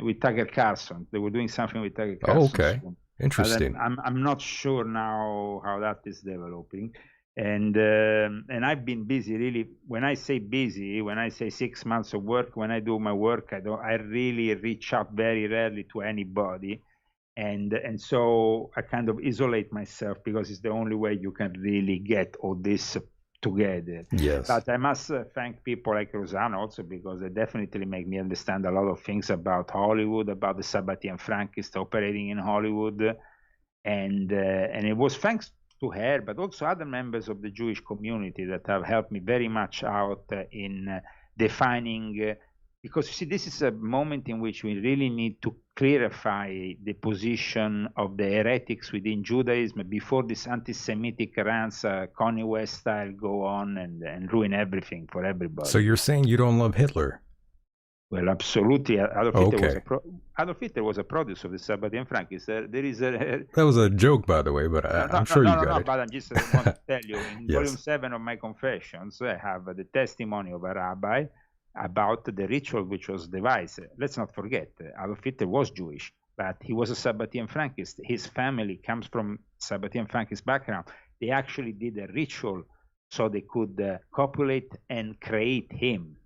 with Tucker Carlson. They were doing something with Tucker Oh, Carlson okay. soon. But Interesting. I'm not sure now how that is developing. And I've been busy really. When I say busy, when I say 6 months of work, when I do my work, I really reach out very rarely to anybody. And so I kind of isolate myself because it's the only way you can really get all this together. Yes. But I must thank people like Rosanna also because they definitely make me understand a lot of things about Hollywood, about the Sabbatean Frankists operating in Hollywood, and it was thanks to her, but also other members of the Jewish community that have helped me very much out in defining. Because you see, this is a moment in which we really need to clarify the position of the heretics within Judaism before this anti-Semitic rants, Kanye West style, go on and ruin everything for everybody. So you're saying you don't love Hitler? Well, absolutely. Adolf Okay. Hitler was a product of the Sabbatean Frankists. There is a That was a joke, by the way, but I'm sure you got it. but I just want to tell you, in Yes. volume 7 of my Confessions, I have the testimony of a rabbi about the ritual which was devised. Let's not forget, Adolf Hitler was Jewish, but he was a Sabbatean Frankist. His family comes from Sabbatean Frankist background. They actually did a ritual so they could copulate and create him,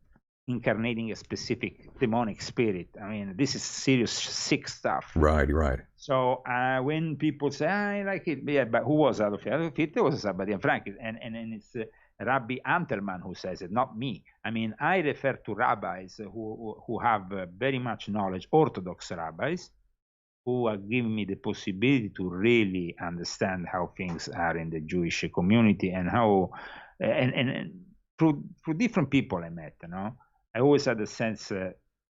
incarnating a specific demonic spirit. I mean, this is serious, sick stuff. Right. So when people say, I like it, yeah, but who was Adolf Hitler? Adolf Hitler was a Sabbatean Frankist, and it's Rabbi Antelman who says it, not me. I mean, I refer to rabbis who have very much knowledge, Orthodox rabbis, who are giving me the possibility to really understand how things are in the Jewish community and how, and through different people I met, I always had a sense,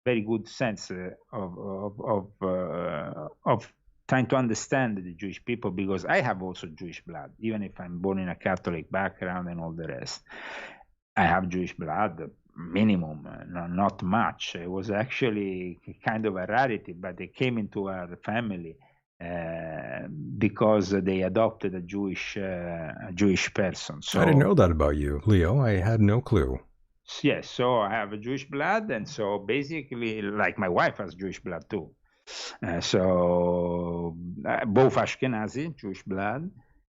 very good sense of trying to understand the Jewish people because I have also Jewish blood, even if I'm born in a Catholic background and all the rest. I have Jewish blood, minimum, not much. It was actually kind of a rarity, but they came into our family because they adopted a Jewish person. So I didn't know that about you, Leo. I had no clue. yes, so I have a Jewish blood, and so basically, like my wife has Jewish blood too. So both Ashkenazi, Jewish blood,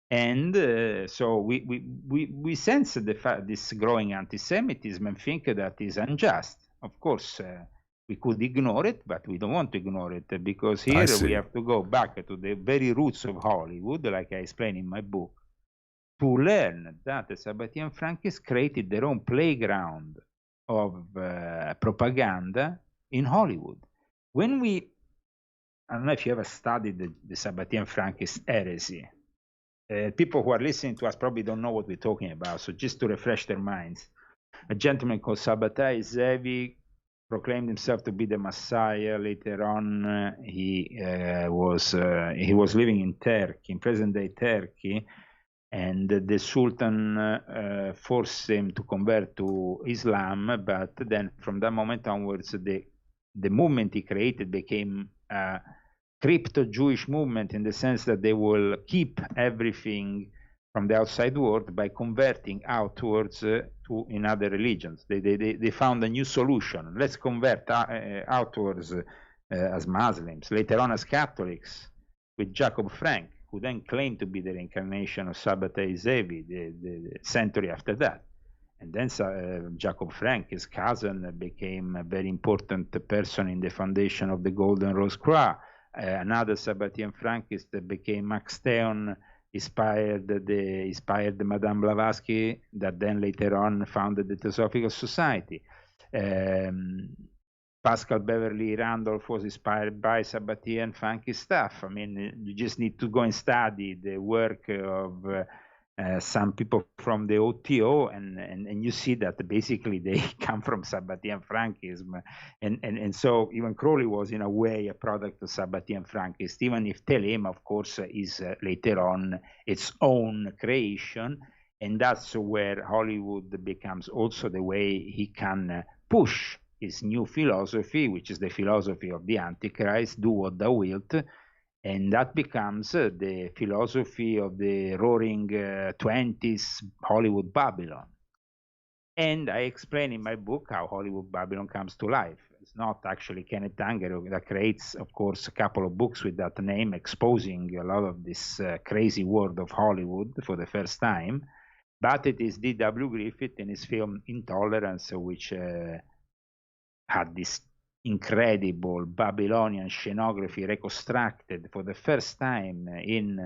and so we sense this growing anti-Semitism and think that is unjust. Of course, we could ignore it, but we don't want to ignore it because here we have to go back to the very roots of Hollywood, like I explain in my book, to learn that the Sabbatean Frankists created their own playground of propaganda in Hollywood. When I don't know if you ever studied the Sabbatean Frankist heresy. People who are listening to us probably don't know what we're talking about. So just to refresh their minds, a gentleman called Sabbatai Zevi proclaimed himself to be the Messiah. Later on, he was living in Turkey, in present-day Turkey, and the Sultan forced him to convert to Islam. But then, from that moment onwards, the movement he created became crypto-Jewish movement in the sense that they will keep everything from the outside world by converting outwards in other religions. They found a new solution. Let's convert outwards as Muslims, later on as Catholics, with Jacob Frank, who then claimed to be the reincarnation of Sabbatai Zevi the century after that. And then Jacob Frank, his cousin, became a very important person in the foundation of the Golden Rose Croix. Another Sabbatean Frankist that became Max Theon inspired Madame Blavatsky, that then later on founded the Theosophical Society. Pascal Beverly Randolph was inspired by Sabbatean funky stuff. I mean, you just need to go and study the work of some people from the OTO, and you see that basically they come from Sabbatean Frankism, and so even Crowley was in a way a product of Sabbatean Frankist, even if Thelema, of course, is later on its own creation, and that's where Hollywood becomes also the way he can push his new philosophy, which is the philosophy of the Antichrist, do what thou wilt. And that becomes the philosophy of the roaring 20s Hollywood Babylon. And I explain in my book how Hollywood Babylon comes to life. It's not actually Kenneth Anger that creates, of course, a couple of books with that name, exposing a lot of this crazy world of Hollywood for the first time. But it is D.W. Griffith in his film Intolerance, which had this incredible Babylonian scenography reconstructed for the first time in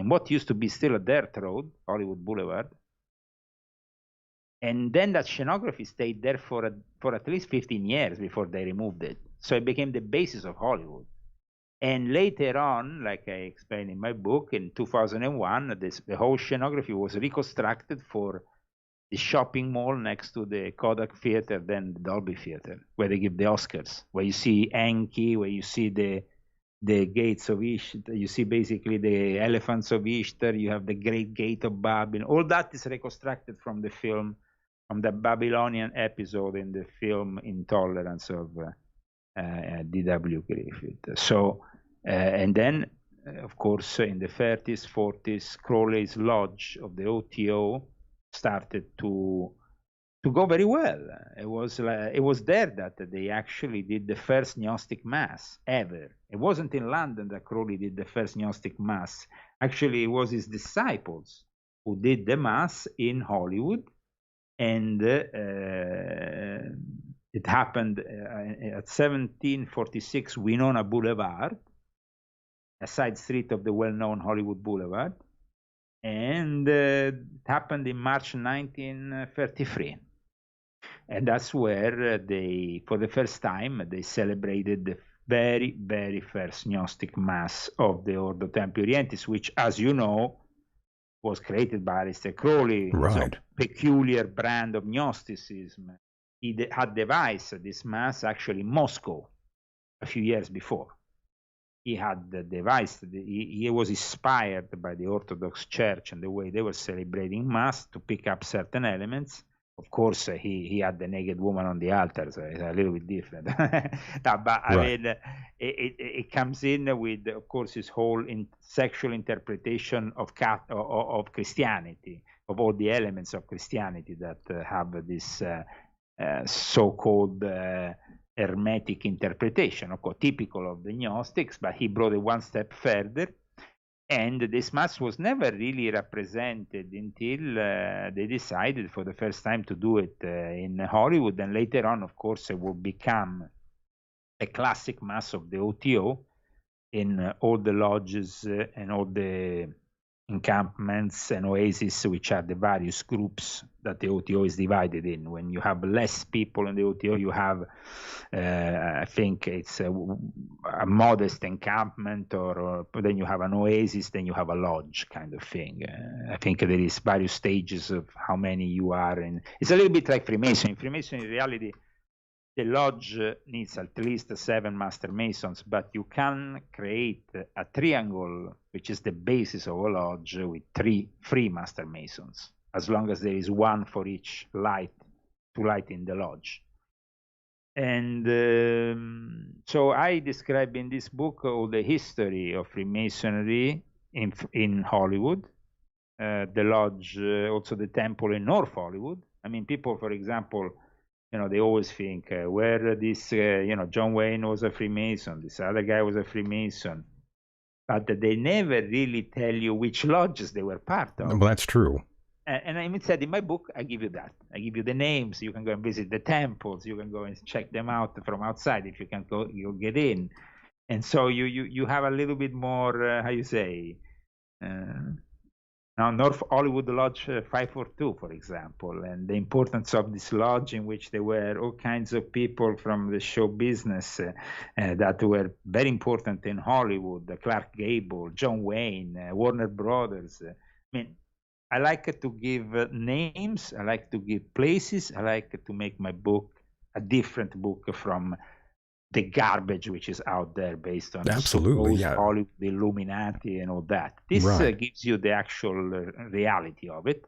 what used to be still a dirt road, Hollywood Boulevard. And then that scenography stayed there for at least 15 years before they removed it. So it became the basis of Hollywood. And later on, like I explained in my book, in 2001, the whole scenography was reconstructed for the shopping mall next to the Kodak Theater, then the Dolby Theater, where they give the Oscars, where you see Enki, where you see the gates of Ishtar, you see basically the elephants of Ishtar, you have the Great Gate of Babylon. All that is reconstructed from the film, from the Babylonian episode in the film Intolerance of D.W. Griffith. So, and then, of course, in the 30s, 40s, Crowley's Lodge of the OTO started to go very well. It was there that they actually did the first Gnostic Mass ever. It wasn't in London that Crowley did the first Gnostic Mass. Actually, it was his disciples who did the Mass in Hollywood, and it happened at 1746 Winona Boulevard, a side street of the well-known Hollywood Boulevard. And it happened in March 1933. And that's where for the first time, they celebrated the very, very first Gnostic Mass of the Ordo Templi Orientis, which, as you know, was created by Aleister Crowley, right. a peculiar brand of Gnosticism. He had devised this Mass actually in Moscow a few years before. He had devised, he was inspired by the Orthodox Church and the way they were celebrating Mass to pick up certain elements. Of course, he had the naked woman on the altar, so it's a little bit different. No, but I mean, it comes in with, of course, his whole sexual interpretation of Christianity, of all the elements of Christianity that have this so-called Hermetic interpretation, of course, typical of the Gnostics, but he brought it one step further. And this Mass was never really represented until they decided for the first time to do it in Hollywood. And later on, of course, it will become a classic Mass of the OTO in all the lodges and all the encampments and oases, which are the various groups that the OTO is divided in. When you have less people in the OTO, you have, I think it's a modest encampment, or then you have an oasis, then you have a lodge kind of thing. I think there is various stages of how many you are in. It's a little bit like Freemason. In Freemason, in reality, the lodge needs at least 7 master masons, but you can create a triangle, which is the basis of a lodge, with 3 free master masons, as long as there is one for each light to light in the lodge. And so I describe in this book all the history of Freemasonry in Hollywood, the lodge, also the temple in North Hollywood. I mean, people, for example, they always think where this, John Wayne was a Freemason, this other guy was a Freemason, but they never really tell you which lodges they were part of. Well, that's true. And I said in my book, I give you that. I give you the names. You can go and visit the temples. You can go and check them out from outside. If you can go, you'll get in. And so you have a little bit more, how you say, now, North Hollywood Lodge 542, for example, and the importance of this lodge, in which there were all kinds of people from the show business that were very important in Hollywood, Clark Gable, John Wayne, Warner Brothers. I mean, I like to give names. I like to give places. I like to make my book a different book from the garbage which is out there based on Absolutely, supposed yeah. Hollywood, the Illuminati, and all that. This Right. gives you the actual reality of it.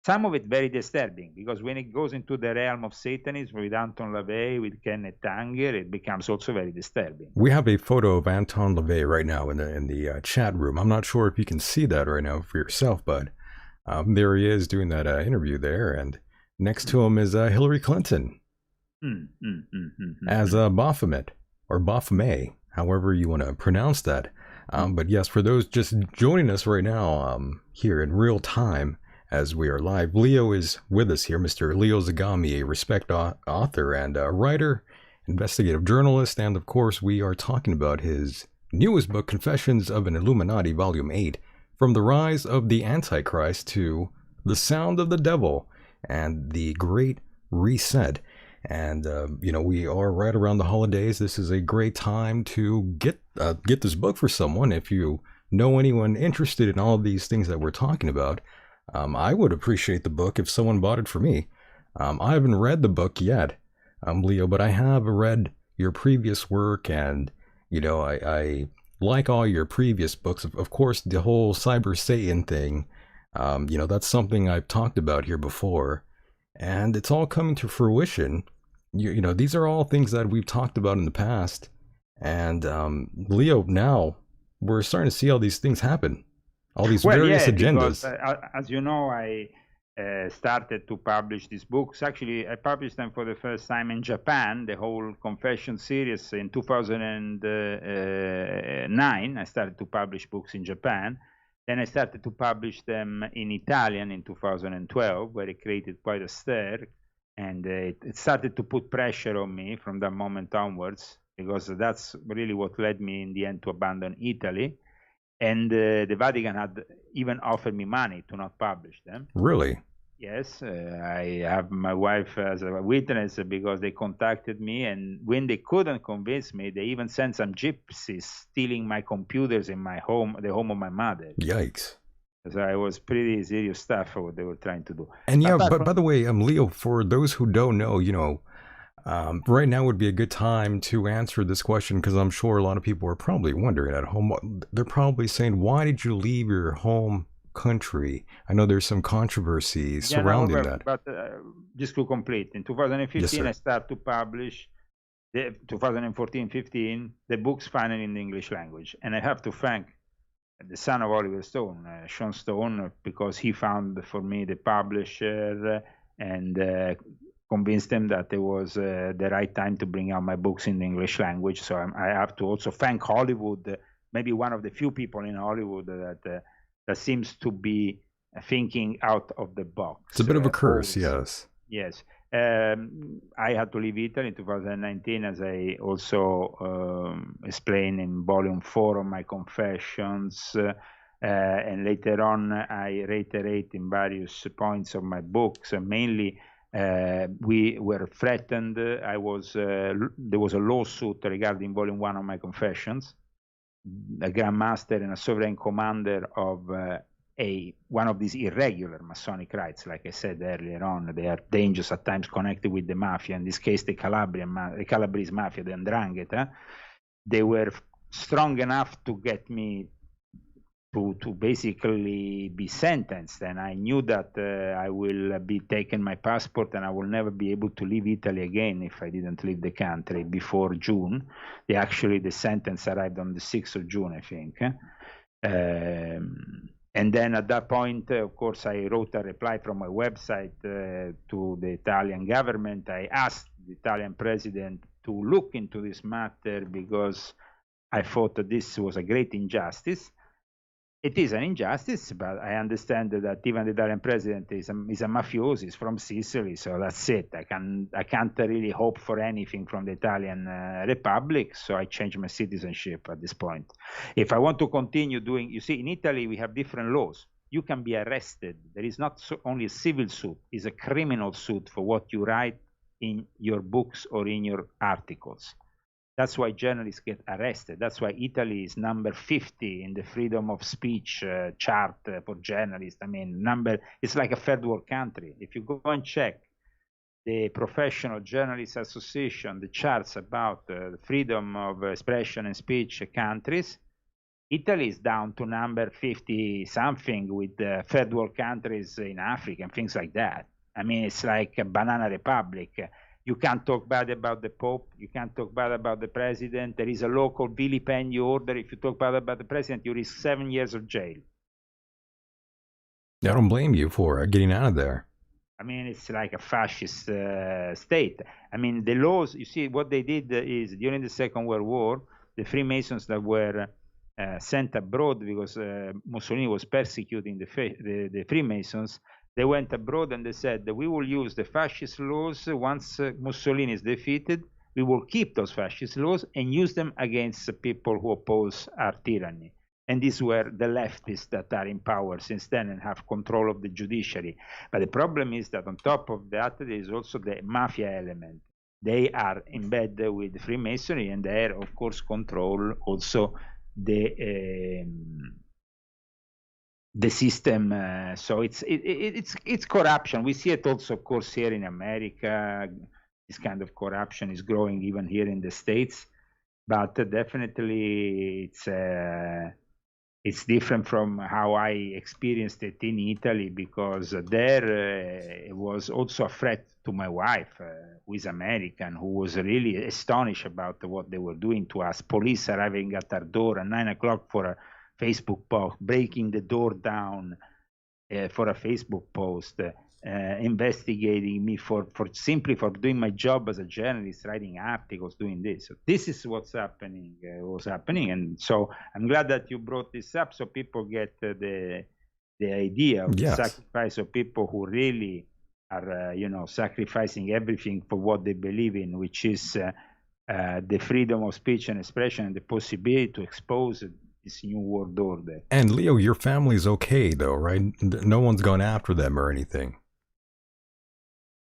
Some of it very disturbing, because when it goes into the realm of Satanism with Anton LaVey, with Kenneth Anger, it becomes also very disturbing. We have a photo of Anton LaVey right now in the chat room. I'm not sure if you can see that right now for yourself, but there he is doing that interview there, and next to him is Hillary Clinton as Baphomet or Baphomet, however you want to pronounce that. But yes, for those just joining us right now here in real time as we are live, Leo is with us here, Mr. Leo Zagami, a respected author and writer, investigative journalist, and of course we are talking about his newest book, Confessions of an Illuminati, Volume 8, From the Rise of the Antichrist to the Sound of the Devil and the Great Reset. And we are right around the holidays. This is a great time to get this book for someone. If you know anyone interested in all of these things that we're talking about, I would appreciate the book if someone bought it for me. I haven't read the book yet, Leo, but I have read your previous work, and I like all your previous books. Of course, the whole Cyber Satan thing, that's something I've talked about here before, and it's all coming to fruition. These are all things that we've talked about in the past, and Leo, now we're starting to see all these things happen. All these various agendas. Because, as you know, I started to publish these books. Actually, I published them for the first time in Japan, the whole Confession series in 2009. I started to publish books in Japan. Then I started to publish them in Italian in 2012, where it created quite a stir. And it started to put pressure on me from that moment onwards, because that's really what led me in the end to abandon Italy. And the Vatican had even offered me money to not publish them. Really? Yes, I have my wife as a witness, because they contacted me, and when they couldn't convince me, they even sent some gypsies stealing my computers in my home, the home of my mother. Yikes. So it was pretty serious stuff what they were trying to do. And yeah, but by the way, Leo, for those who don't know, right now would be a good time to answer this question, because I'm sure a lot of people are probably wondering at home. They're probably saying, why did you leave your home country? I know there's some controversy surrounding that. But just to complete, in 2015, I started to publish, 2014-15, the books finally in the English language. And I have to thank the son of Oliver Stone, Sean Stone, because he found for me the publisher and convinced them that it was the right time to bring out my books in the English language. So I have to also thank Hollywood, maybe one of the few people in Hollywood that seems to be thinking out of the box. It's a bit of a curse, yes. Yes. I had to leave Italy in 2019, as I also explained in volume 4 of my Confessions. And later on, I reiterate in various points of my books, mainly we were threatened. There was a lawsuit regarding volume 1 of my Confessions. A Grand Master and a Sovereign Commander of one of these irregular Masonic rites, like I said earlier on, they are dangerous at times, connected with the mafia. In this case, the Calabrese mafia, the 'Ndrangheta. They were strong enough to get me to basically be sentenced, and I knew that I will be taken my passport and I will never be able to leave Italy again if I didn't leave the country before June. The sentence arrived on the 6th of June, I think. And then at that point, of course, I wrote a reply from my website to the Italian government. I asked the Italian president to look into this matter, because I thought that this was a great injustice. It is an injustice, but I understand that even the Italian president is a mafioso, he's from Sicily, so that's it. I can't really hope for anything from the Italian Republic, so I changed my citizenship at this point. If I want to continue doing, you see, in Italy we have different laws. You can be arrested. There is not only a civil suit, it's a criminal suit for what you write in your books or in your articles. That's why journalists get arrested. That's why Italy is number 50 in the freedom of speech chart for journalists. I mean, it's like a third world country. If you go and check the Professional Journalists Association, the charts about freedom of expression and speech countries, Italy is down to number 50 something with third world countries in Africa and things like that. I mean, it's like a banana republic. You can't talk bad about the Pope. You can't talk bad about the president. There is a local vilipendio order. If you talk bad about the president, you risk 7 years of jail. I don't blame you for getting out of there. I mean, it's like a fascist state. I mean, the laws, you see, what they did is during the Second World War, the Freemasons that were sent abroad because Mussolini was persecuting the Freemasons, they went abroad and they said that we will use the fascist laws once Mussolini is defeated. We will keep those fascist laws and use them against people who oppose our tyranny. And these were the leftists that are in power since then and have control of the judiciary. But the problem is that on top of that, there is also the mafia element. They are in bed with Freemasonry and they, of course, control also the system. So it's corruption. We see it also, of course, here in America. This kind of corruption is growing even here in the States. But definitely it's different from how I experienced it in Italy, because there it was also a threat to my wife, who is American, who was really astonished about what they were doing to us. Police arriving at our door at 9 o'clock for a Facebook post, breaking the door down for a Facebook post, investigating me for simply for doing my job as a journalist, writing articles, doing this. So this is what's happening, and so I'm glad that you brought this up, so people get the idea of the sacrifice of people who really are, sacrificing everything for what they believe in, which is the freedom of speech and expression and the possibility to expose this new world order. And Leo, your family's okay though, right? No one's gone after them or anything.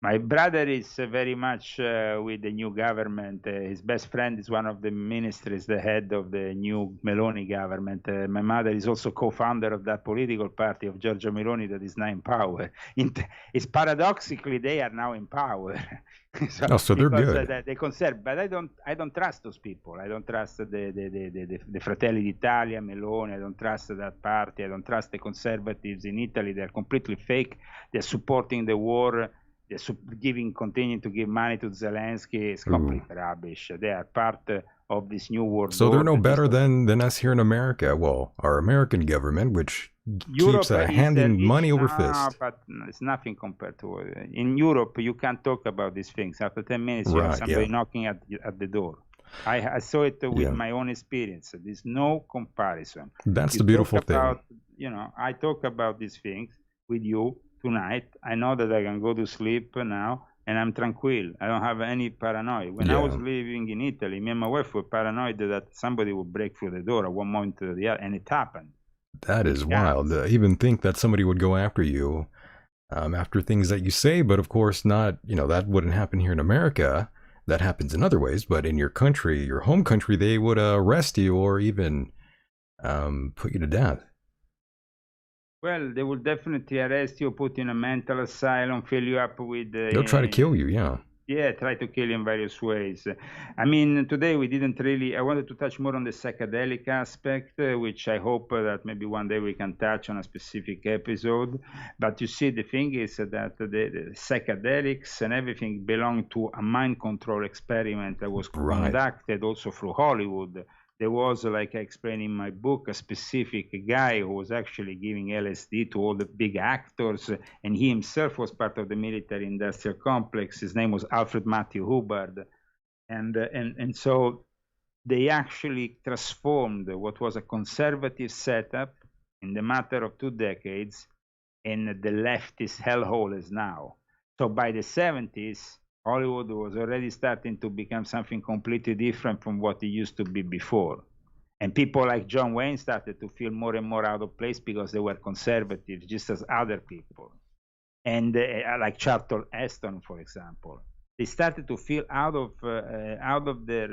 My brother is very much with the new government. His best friend is one of the ministers, the head of the new Meloni government. My mother is also co-founder of that political party of Giorgia Meloni that is now in power. It's paradoxically they are now in power. So they're good. They conserve, but I don't trust those people. I don't trust the Fratelli d'Italia, Meloni. I don't trust that party. I don't trust the conservatives in Italy. They're completely fake. They're supporting the war. They're continuing to give money to Zelensky. It's complete rubbish. They are part of this new world. So they're no better than us here in America. Well, our American government, which keeps handing money over fist. But it's nothing compared to in Europe. You can't talk about these things. After 10 minutes, you have somebody knocking at the door. I saw it with my own experience. There's no comparison. That's the beautiful thing. I talk about these things with you tonight. I know that I can go to sleep now and I'm tranquil. I don't have any paranoia. When I was living in Italy, me and my wife were paranoid that somebody would break through the door at one moment or the other, and it happened. That is wild. Even think that somebody would go after you after things that you say, but of course not, that wouldn't happen here in America. That happens in other ways, but in your country, your home country, they would arrest you or even put you to death. Well, they will definitely arrest you, put you in a mental asylum, fill you up with... They'll try to kill you, yeah. Yeah, try to kill you in various ways. I mean, today we didn't really... I wanted to touch more on the psychedelic aspect, which I hope that maybe one day we can touch on a specific episode. But you see, the thing is that the psychedelics and everything belong to a mind control experiment that was conducted also through Hollywood. There was, like I explained in my book, a specific guy who was actually giving LSD to all the big actors, and he himself was part of the military-industrial complex. His name was Alfred Matthew Hubbard. And so they actually transformed what was a conservative setup in the matter of 2 decades in the leftist hellhole is now. So by the 70s, Hollywood was already starting to become something completely different from what it used to be before. And people like John Wayne started to feel more and more out of place because they were conservative, just as other people. And like Charlton Heston, for example. they started to feel out of their,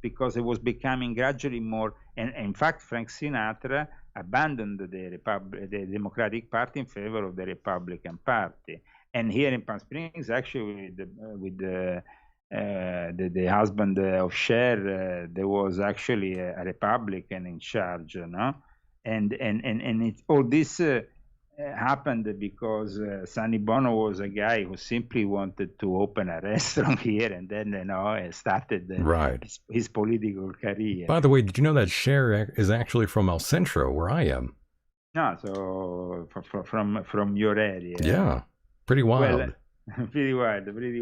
because it was becoming gradually more. And in fact, Frank Sinatra abandoned the Democratic Party in favor of the Republican Party. And here in Palm Springs, actually, with the husband of Cher, there was actually a Republican in charge, and all this happened because Sonny Bono was a guy who simply wanted to open a restaurant here, and then started Right. his political career. By the way, did you know that Cher is actually from El Centro, where I am? No, so from your area. Yeah, pretty wild. Well, pretty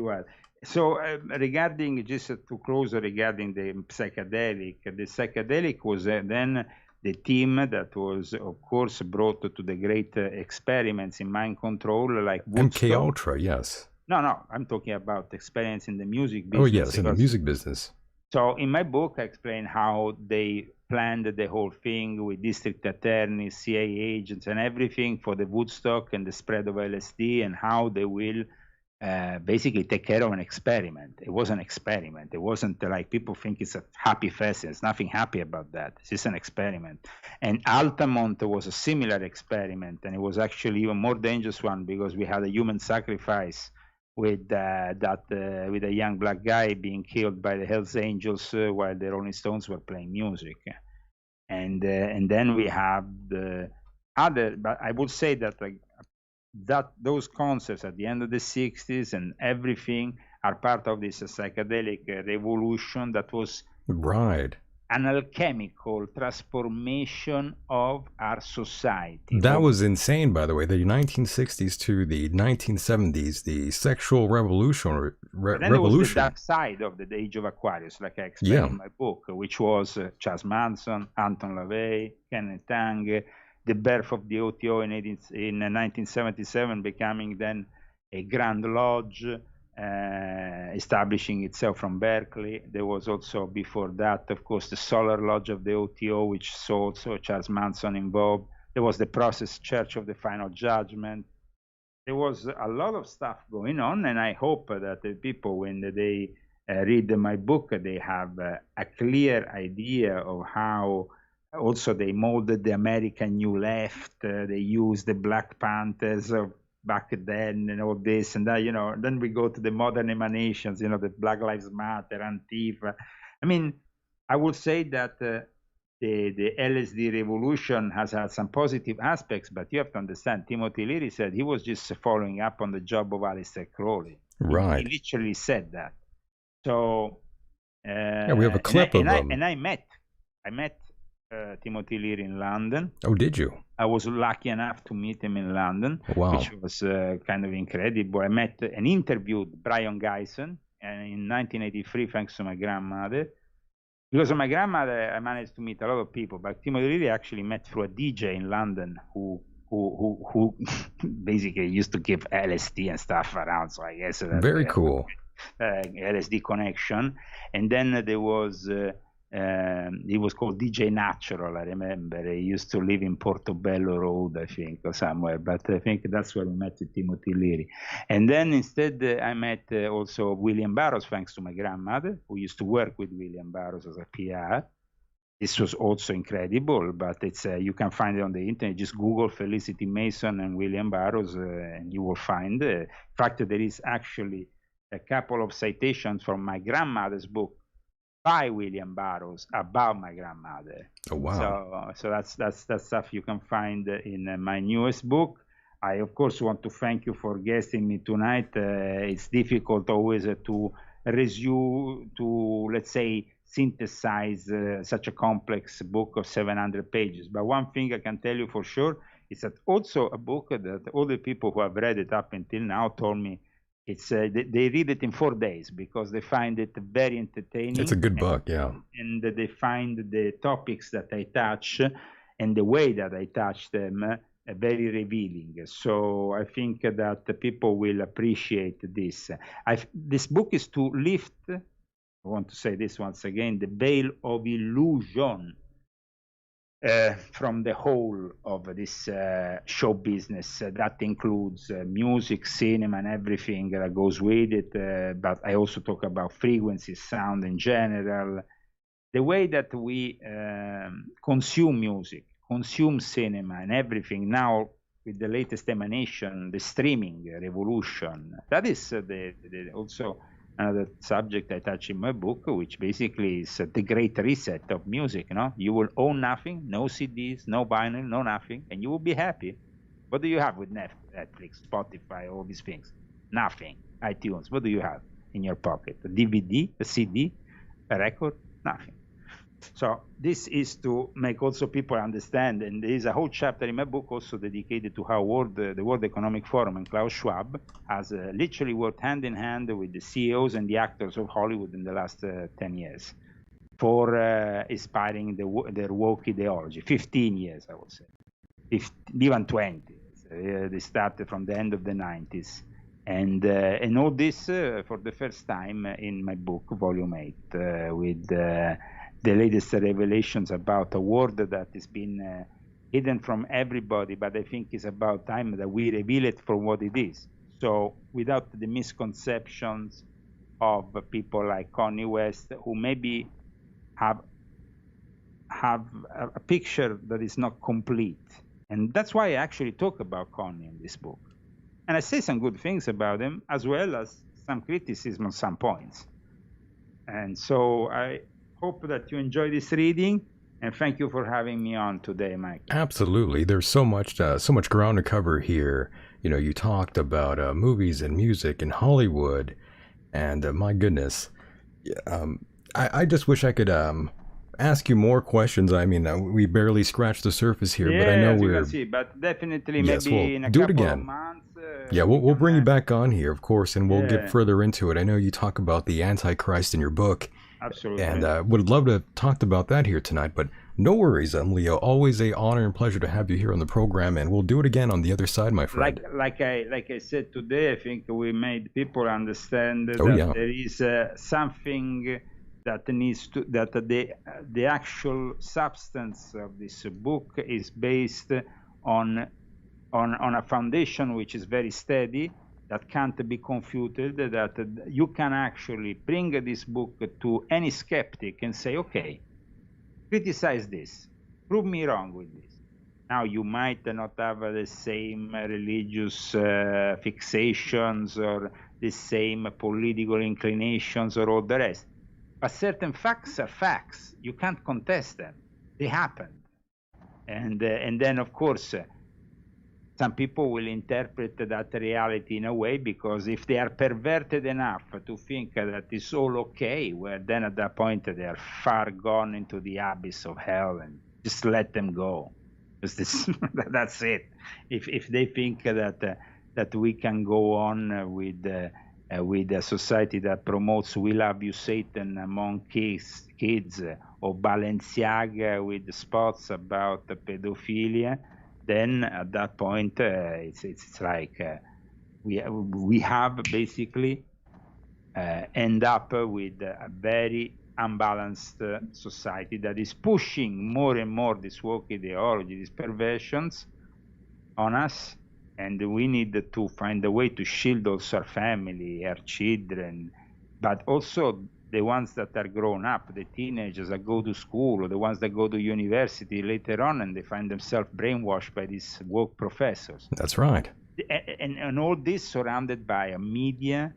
wild. So regarding, just to close regarding the psychedelic was then the team that was, of course, brought to the great experiments in mind control, like Woodstock. MK Ultra, yes. No, I'm talking about experience in the music business. Oh yes, in the music business. So in my book, I explain how they planned the whole thing with district attorneys, CIA agents, and everything for the Woodstock and the spread of LSD, and how they will basically take care of an experiment. It was an experiment. It wasn't like people think it's a happy fest. There's nothing happy about that. It's just an experiment. And Altamont was a similar experiment, and it was actually even more dangerous one because we had a human sacrifice with with a young black guy being killed by the Hells Angels while the Rolling Stones were playing music. And then we have the other, but I would say that that those concepts at the end of the 60s and everything are part of this psychedelic revolution that was right. An alchemical transformation of our society. That was insane, by the way. The 1960s to the 1970s, the sexual revolution. Then there was the dark side of the Age of Aquarius, like I explained in my book, which was Charles Manson, Anton LaVey, Kenneth Tang, the birth of the OTO in 1977, becoming then a Grand Lodge, establishing itself from Berkeley. There was also, before that, of course, the Solar Lodge of the OTO, which saw also Charles Manson involved. There was the Process Church of the Final Judgment. There was a lot of stuff going on, and I hope that the people, when they read my book, they have a clear idea of how also they molded the American New Left. They used the Black Panthers of back then and all this and that, then we go to the modern emanations, the Black Lives Matter, Antifa. I mean, I would say that the LSD revolution has had some positive aspects, but you have to understand, Timothy Leary said he was just following up on the job of Aleister Crowley. Right. He literally said that. So yeah, we have a clip of him. And I met Timothy Leary in London. Oh, did you? I was lucky enough to meet him in London, which was kind of incredible. I met and interviewed Brian Geisen in 1983, thanks to my grandmother. Because of my grandmother, I managed to meet a lot of people, but Timothy Leary actually met through a DJ in London who basically used to give LSD and stuff around. So I guess very cool. LSD connection. And then there was he was called DJ Natural, I remember. He used to live in Portobello Road, I think, or somewhere. But I think that's where we met Timothy Leary. And then instead I met also William Burroughs, thanks to my grandmother, who used to work with William Burroughs as a PR. This was also incredible, but it's you can find it on the internet. Just Google Felicity Mason and William Burroughs, and you will find. In fact, there is actually a couple of citations from my grandmother's book by William Burroughs about my grandmother. Oh wow! So that's stuff you can find in my newest book. I of course want to thank you for guesting me tonight. It's difficult always to resume, to let's say synthesize such a complex book of 700 pages. But one thing I can tell you for sure is that also a book that all the people who have read it up until now told me it's they read it in 4 days because they find it very entertaining. It's a good book, yeah. And they find the topics that I touch and the way that I touch them very revealing. So I think that the people will appreciate this. This book is to lift, I want to say this once again, the veil of illusion from the whole of this show business. That includes music, cinema, and everything that goes with it. But I also talk about frequencies, sound in general, the way that we consume music, consume cinema, and everything now with the latest emanation, the streaming revolution. That is also another subject I touch in my book, which basically is the great reset of music. You will own nothing, no CDs, no vinyl, no nothing, and you will be happy. What do you have with Netflix, Spotify, all these things? Nothing. iTunes. What do you have in your pocket? A DVD, a CD, a record? Nothing. So this is to make also people understand, and there is a whole chapter in my book also dedicated to how the World Economic Forum and Klaus Schwab has literally worked hand in hand with the CEOs and the actors of Hollywood in the last 10 years for inspiring their woke ideology. 15 years, I would say, even 20. They started from the end of the 90s. And all this for the first time in my book, Volume 8, with the latest revelations about a world that has been hidden from everybody, but I think it's about time that we reveal it for what it is. So without the misconceptions of people like Kanye West, who maybe have a picture that is not complete. And that's why I actually talk about Kanye in this book. And I say some good things about him, as well as some criticism on some points. And so I hope that you enjoy this reading, and thank you for having me on today, Mike. Absolutely. There's so much ground to cover here. You talked about movies and music and Hollywood, and my goodness, I just wish I could ask you more questions. I mean, we barely scratched the surface here, but I know as you we're. can see, but definitely Yes, maybe well, in a do it couple again. of months. Yeah, we'll bring you back on here, of course, and we'll get Yeah. further into it. I know you talk about the Antichrist in your book. Absolutely. And would love to have talked about that here tonight, but no worries, Leo. Always a honor and pleasure to have you here on the program, and we'll do it again on the other side, my friend. Like I said today, I think we made people understand that there is something that needs to, that the actual substance of this book is based on a foundation which is very steady, that can't be confuted, that you can actually bring this book to any skeptic and say, okay, criticize this, prove me wrong with this. Now, you might not have the same religious fixations or the same political inclinations or all the rest, but certain facts are facts. You can't contest them. They happened. And then, of course, some people will interpret that reality in a way, because if they are perverted enough to think that it's all okay, well, then at that point they are far gone into the abyss of hell, and just let them go. Because that's it. If they think that we can go on with a society that promotes "We Love You, Satan" among kids, or Balenciaga with spots about pedophilia, then at that point it's like we have basically end up with a very unbalanced society that is pushing more and more this woke ideology, these perversions on us, and we need to find a way to shield also our family, our children, but also the ones that are grown up, the teenagers that go to school, or the ones that go to university later on, and they find themselves brainwashed by these woke professors. That's right. And all this surrounded by a media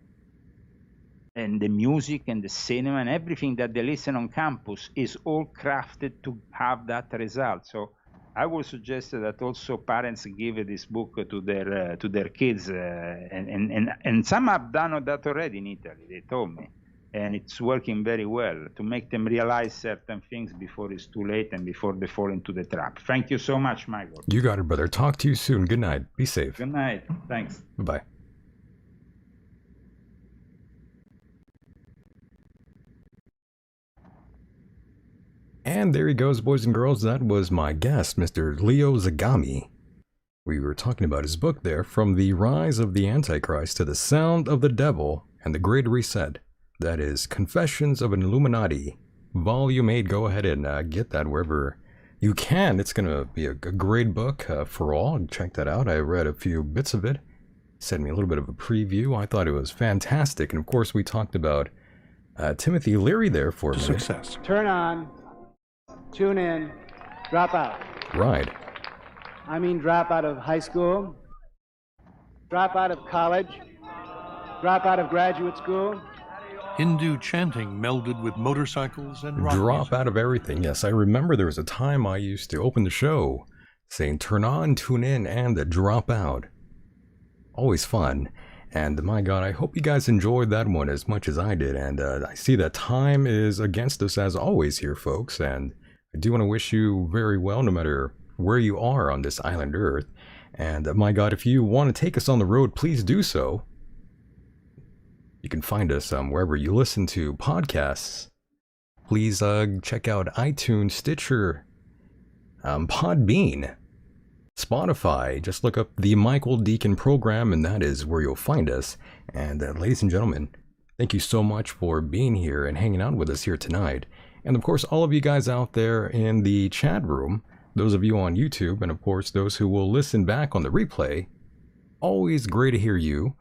and the music and the cinema and everything that they listen on campus is all crafted to have that result. So I would suggest that also parents give this book to their kids, and some have done that already in Italy, they told me. And it's working very well to make them realize certain things before it's too late and before they fall into the trap. Thank you so much, Michael. You got it, brother. Talk to you soon. Good night. Be safe. Good night. Thanks. Bye-bye. And there he goes, boys and girls. That was my guest, Mr. Leo Zagami. We were talking about his book there, From the Rise of the Antichrist to the Sound of the Devil and the Great Reset. That is Confessions of an Illuminati, Volume 8. Go ahead and get that wherever You can. It's going to be a great book for all. Check that out. I read a few bits of it. Sent me a little bit of a preview. I thought it was fantastic. And of course, we talked about Timothy Leary there for a minute. Success. Turn on, tune in, drop out. Right. I mean drop out of high school, drop out of college, drop out of graduate school. Hindu chanting melded with motorcycles and rock Drop music. out of everything. Yes, I remember there was a time I used to open the show saying turn on, tune in, and drop out. Always fun. And my God, I hope you guys enjoyed that one as much as I did. And I see that time is against us as always here, folks. And I do want to wish you very well, no matter where you are on this island Earth. And my God, if you want to take us on the road, please do so. You can find us wherever you listen to podcasts. Please check out iTunes, Stitcher, Podbean, Spotify. Just look up the Michael Deacon program, and that is where you'll find us. And ladies and gentlemen, thank you so much for being here and hanging out with us here tonight. And of course, all of you guys out there in the chat room, those of you on YouTube, and of course, those who will listen back on the replay, always great to hear you.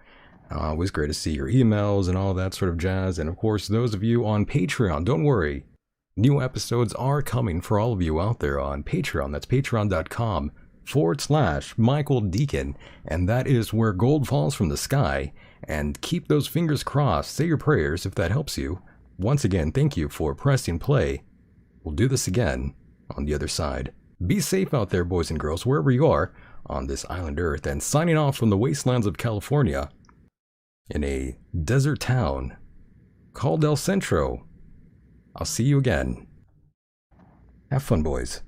Always great to see your emails and all that sort of jazz. And of course, those of you on Patreon, don't worry. New episodes are coming for all of you out there on Patreon. That's patreon.com/Michael Deacon. And that is where gold falls from the sky. And keep those fingers crossed. Say your prayers if that helps you. Once again, thank you for pressing play. We'll do this again on the other side. Be safe out there, boys and girls, wherever you are on this island Earth. And signing off from the wastelands of California, in a desert town called El Centro. I'll see you again. Have fun, boys.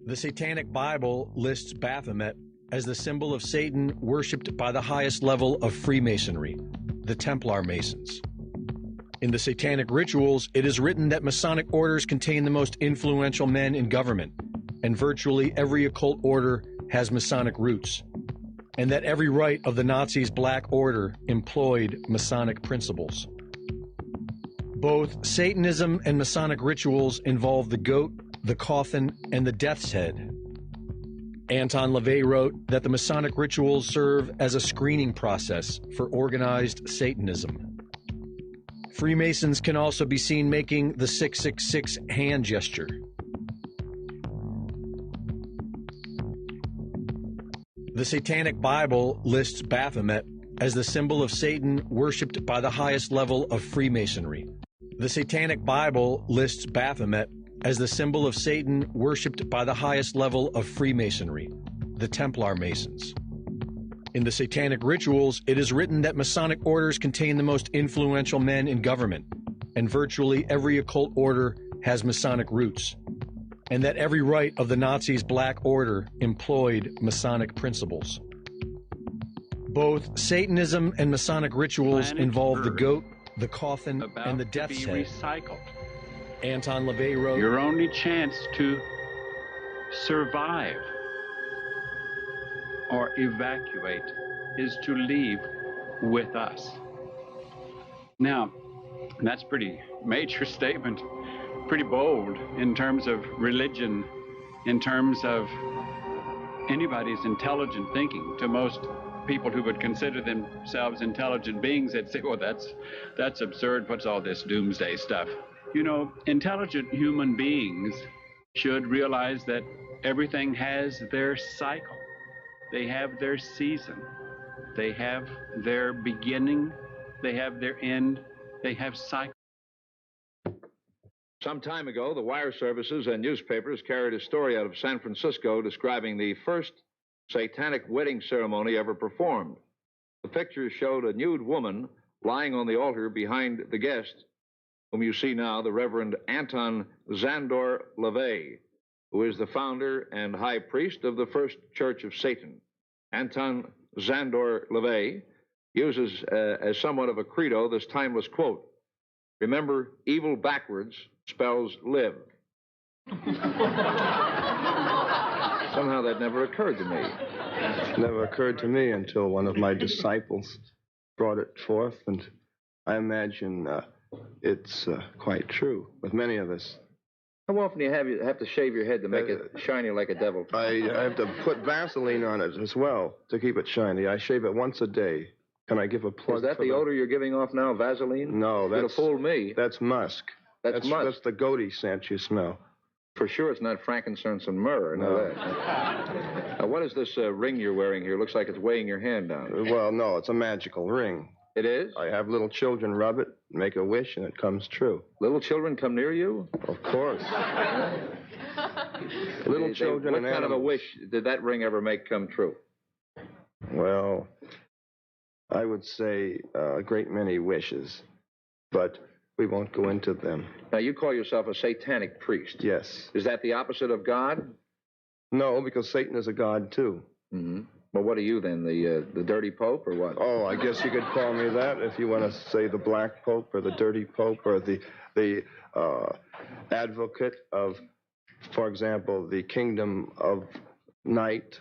The Satanic Bible lists Baphomet as the symbol of Satan worshipped by the highest level of Freemasonry, the Templar Masons. In the Satanic rituals, it is written that Masonic orders contain the most influential men in government, and virtually every occult order has Masonic roots, and that every rite of the Nazis' Black Order employed Masonic principles. Both Satanism and Masonic rituals involve the goat, the coffin, and the death's head. Anton LaVey wrote that the Masonic rituals serve as a screening process for organized Satanism. Freemasons can also be seen making the 666 hand gesture. The Satanic Bible lists Baphomet as the symbol of Satan worshipped by the highest level of Freemasonry. The Satanic Bible lists Baphomet as the symbol of Satan worshipped by the highest level of Freemasonry, the Templar Masons. In the Satanic rituals, it is written that Masonic orders contain the most influential men in government, and virtually every occult order has Masonic roots, and that every rite of the Nazis' Black Order employed Masonic principles. Both Satanism and Masonic rituals involve the goat, the coffin, and the death's head. Recycled. Anton LaVey wrote, Your only chance to survive or evacuate is to leave with us. Now, that's pretty major statement, pretty bold in terms of religion, in terms of anybody's intelligent thinking. To most people who would consider themselves intelligent beings, they'd say, well, that's absurd. What's all this doomsday stuff? You know, intelligent human beings should realize that everything has their cycle. They have their season. They have their beginning. They have their end. They have cycle. Some time ago, the wire services and newspapers carried a story out of San Francisco describing the first satanic wedding ceremony ever performed. The pictures showed a nude woman lying on the altar behind the guest, whom you see now, the Reverend Anton Szandor LaVey, who is the founder and high priest of the First Church of Satan. Anton Szandor LaVey uses as somewhat of a credo this timeless quote: remember, evil backwards spells live. Somehow that never occurred to me. It never occurred to me until one of my disciples brought it forth, and I imagine it's quite true with many of us. How often do you have to shave your head to make it shiny like a devil? I have to put Vaseline on it as well to keep it shiny. I shave it once a day. Can I give a plug? Is that the odor you're giving off now, Vaseline? No, It'll fool me. That's musk. That's musk. That's the goaty scent you smell. For sure it's not frankincense and myrrh. I know that. Now, what is this ring you're wearing here? Looks like it's weighing your hand down. Well, no, it's a magical ring. It is? I have little children rub it, make a wish, and it comes true. Little children come near you? Of course. Little children what and kind animals. of a wish did that ring ever make come true? Well, I would say a great many wishes, but we won't go into them. Now, you call yourself a satanic priest. Yes. Is that the opposite of God? No, because Satan is a god, too. Mm-hmm. Well, what are you then, the dirty pope, or what? Oh, I guess you could call me that if you want to say the black pope or the dirty pope or the advocate of, for example, the kingdom of night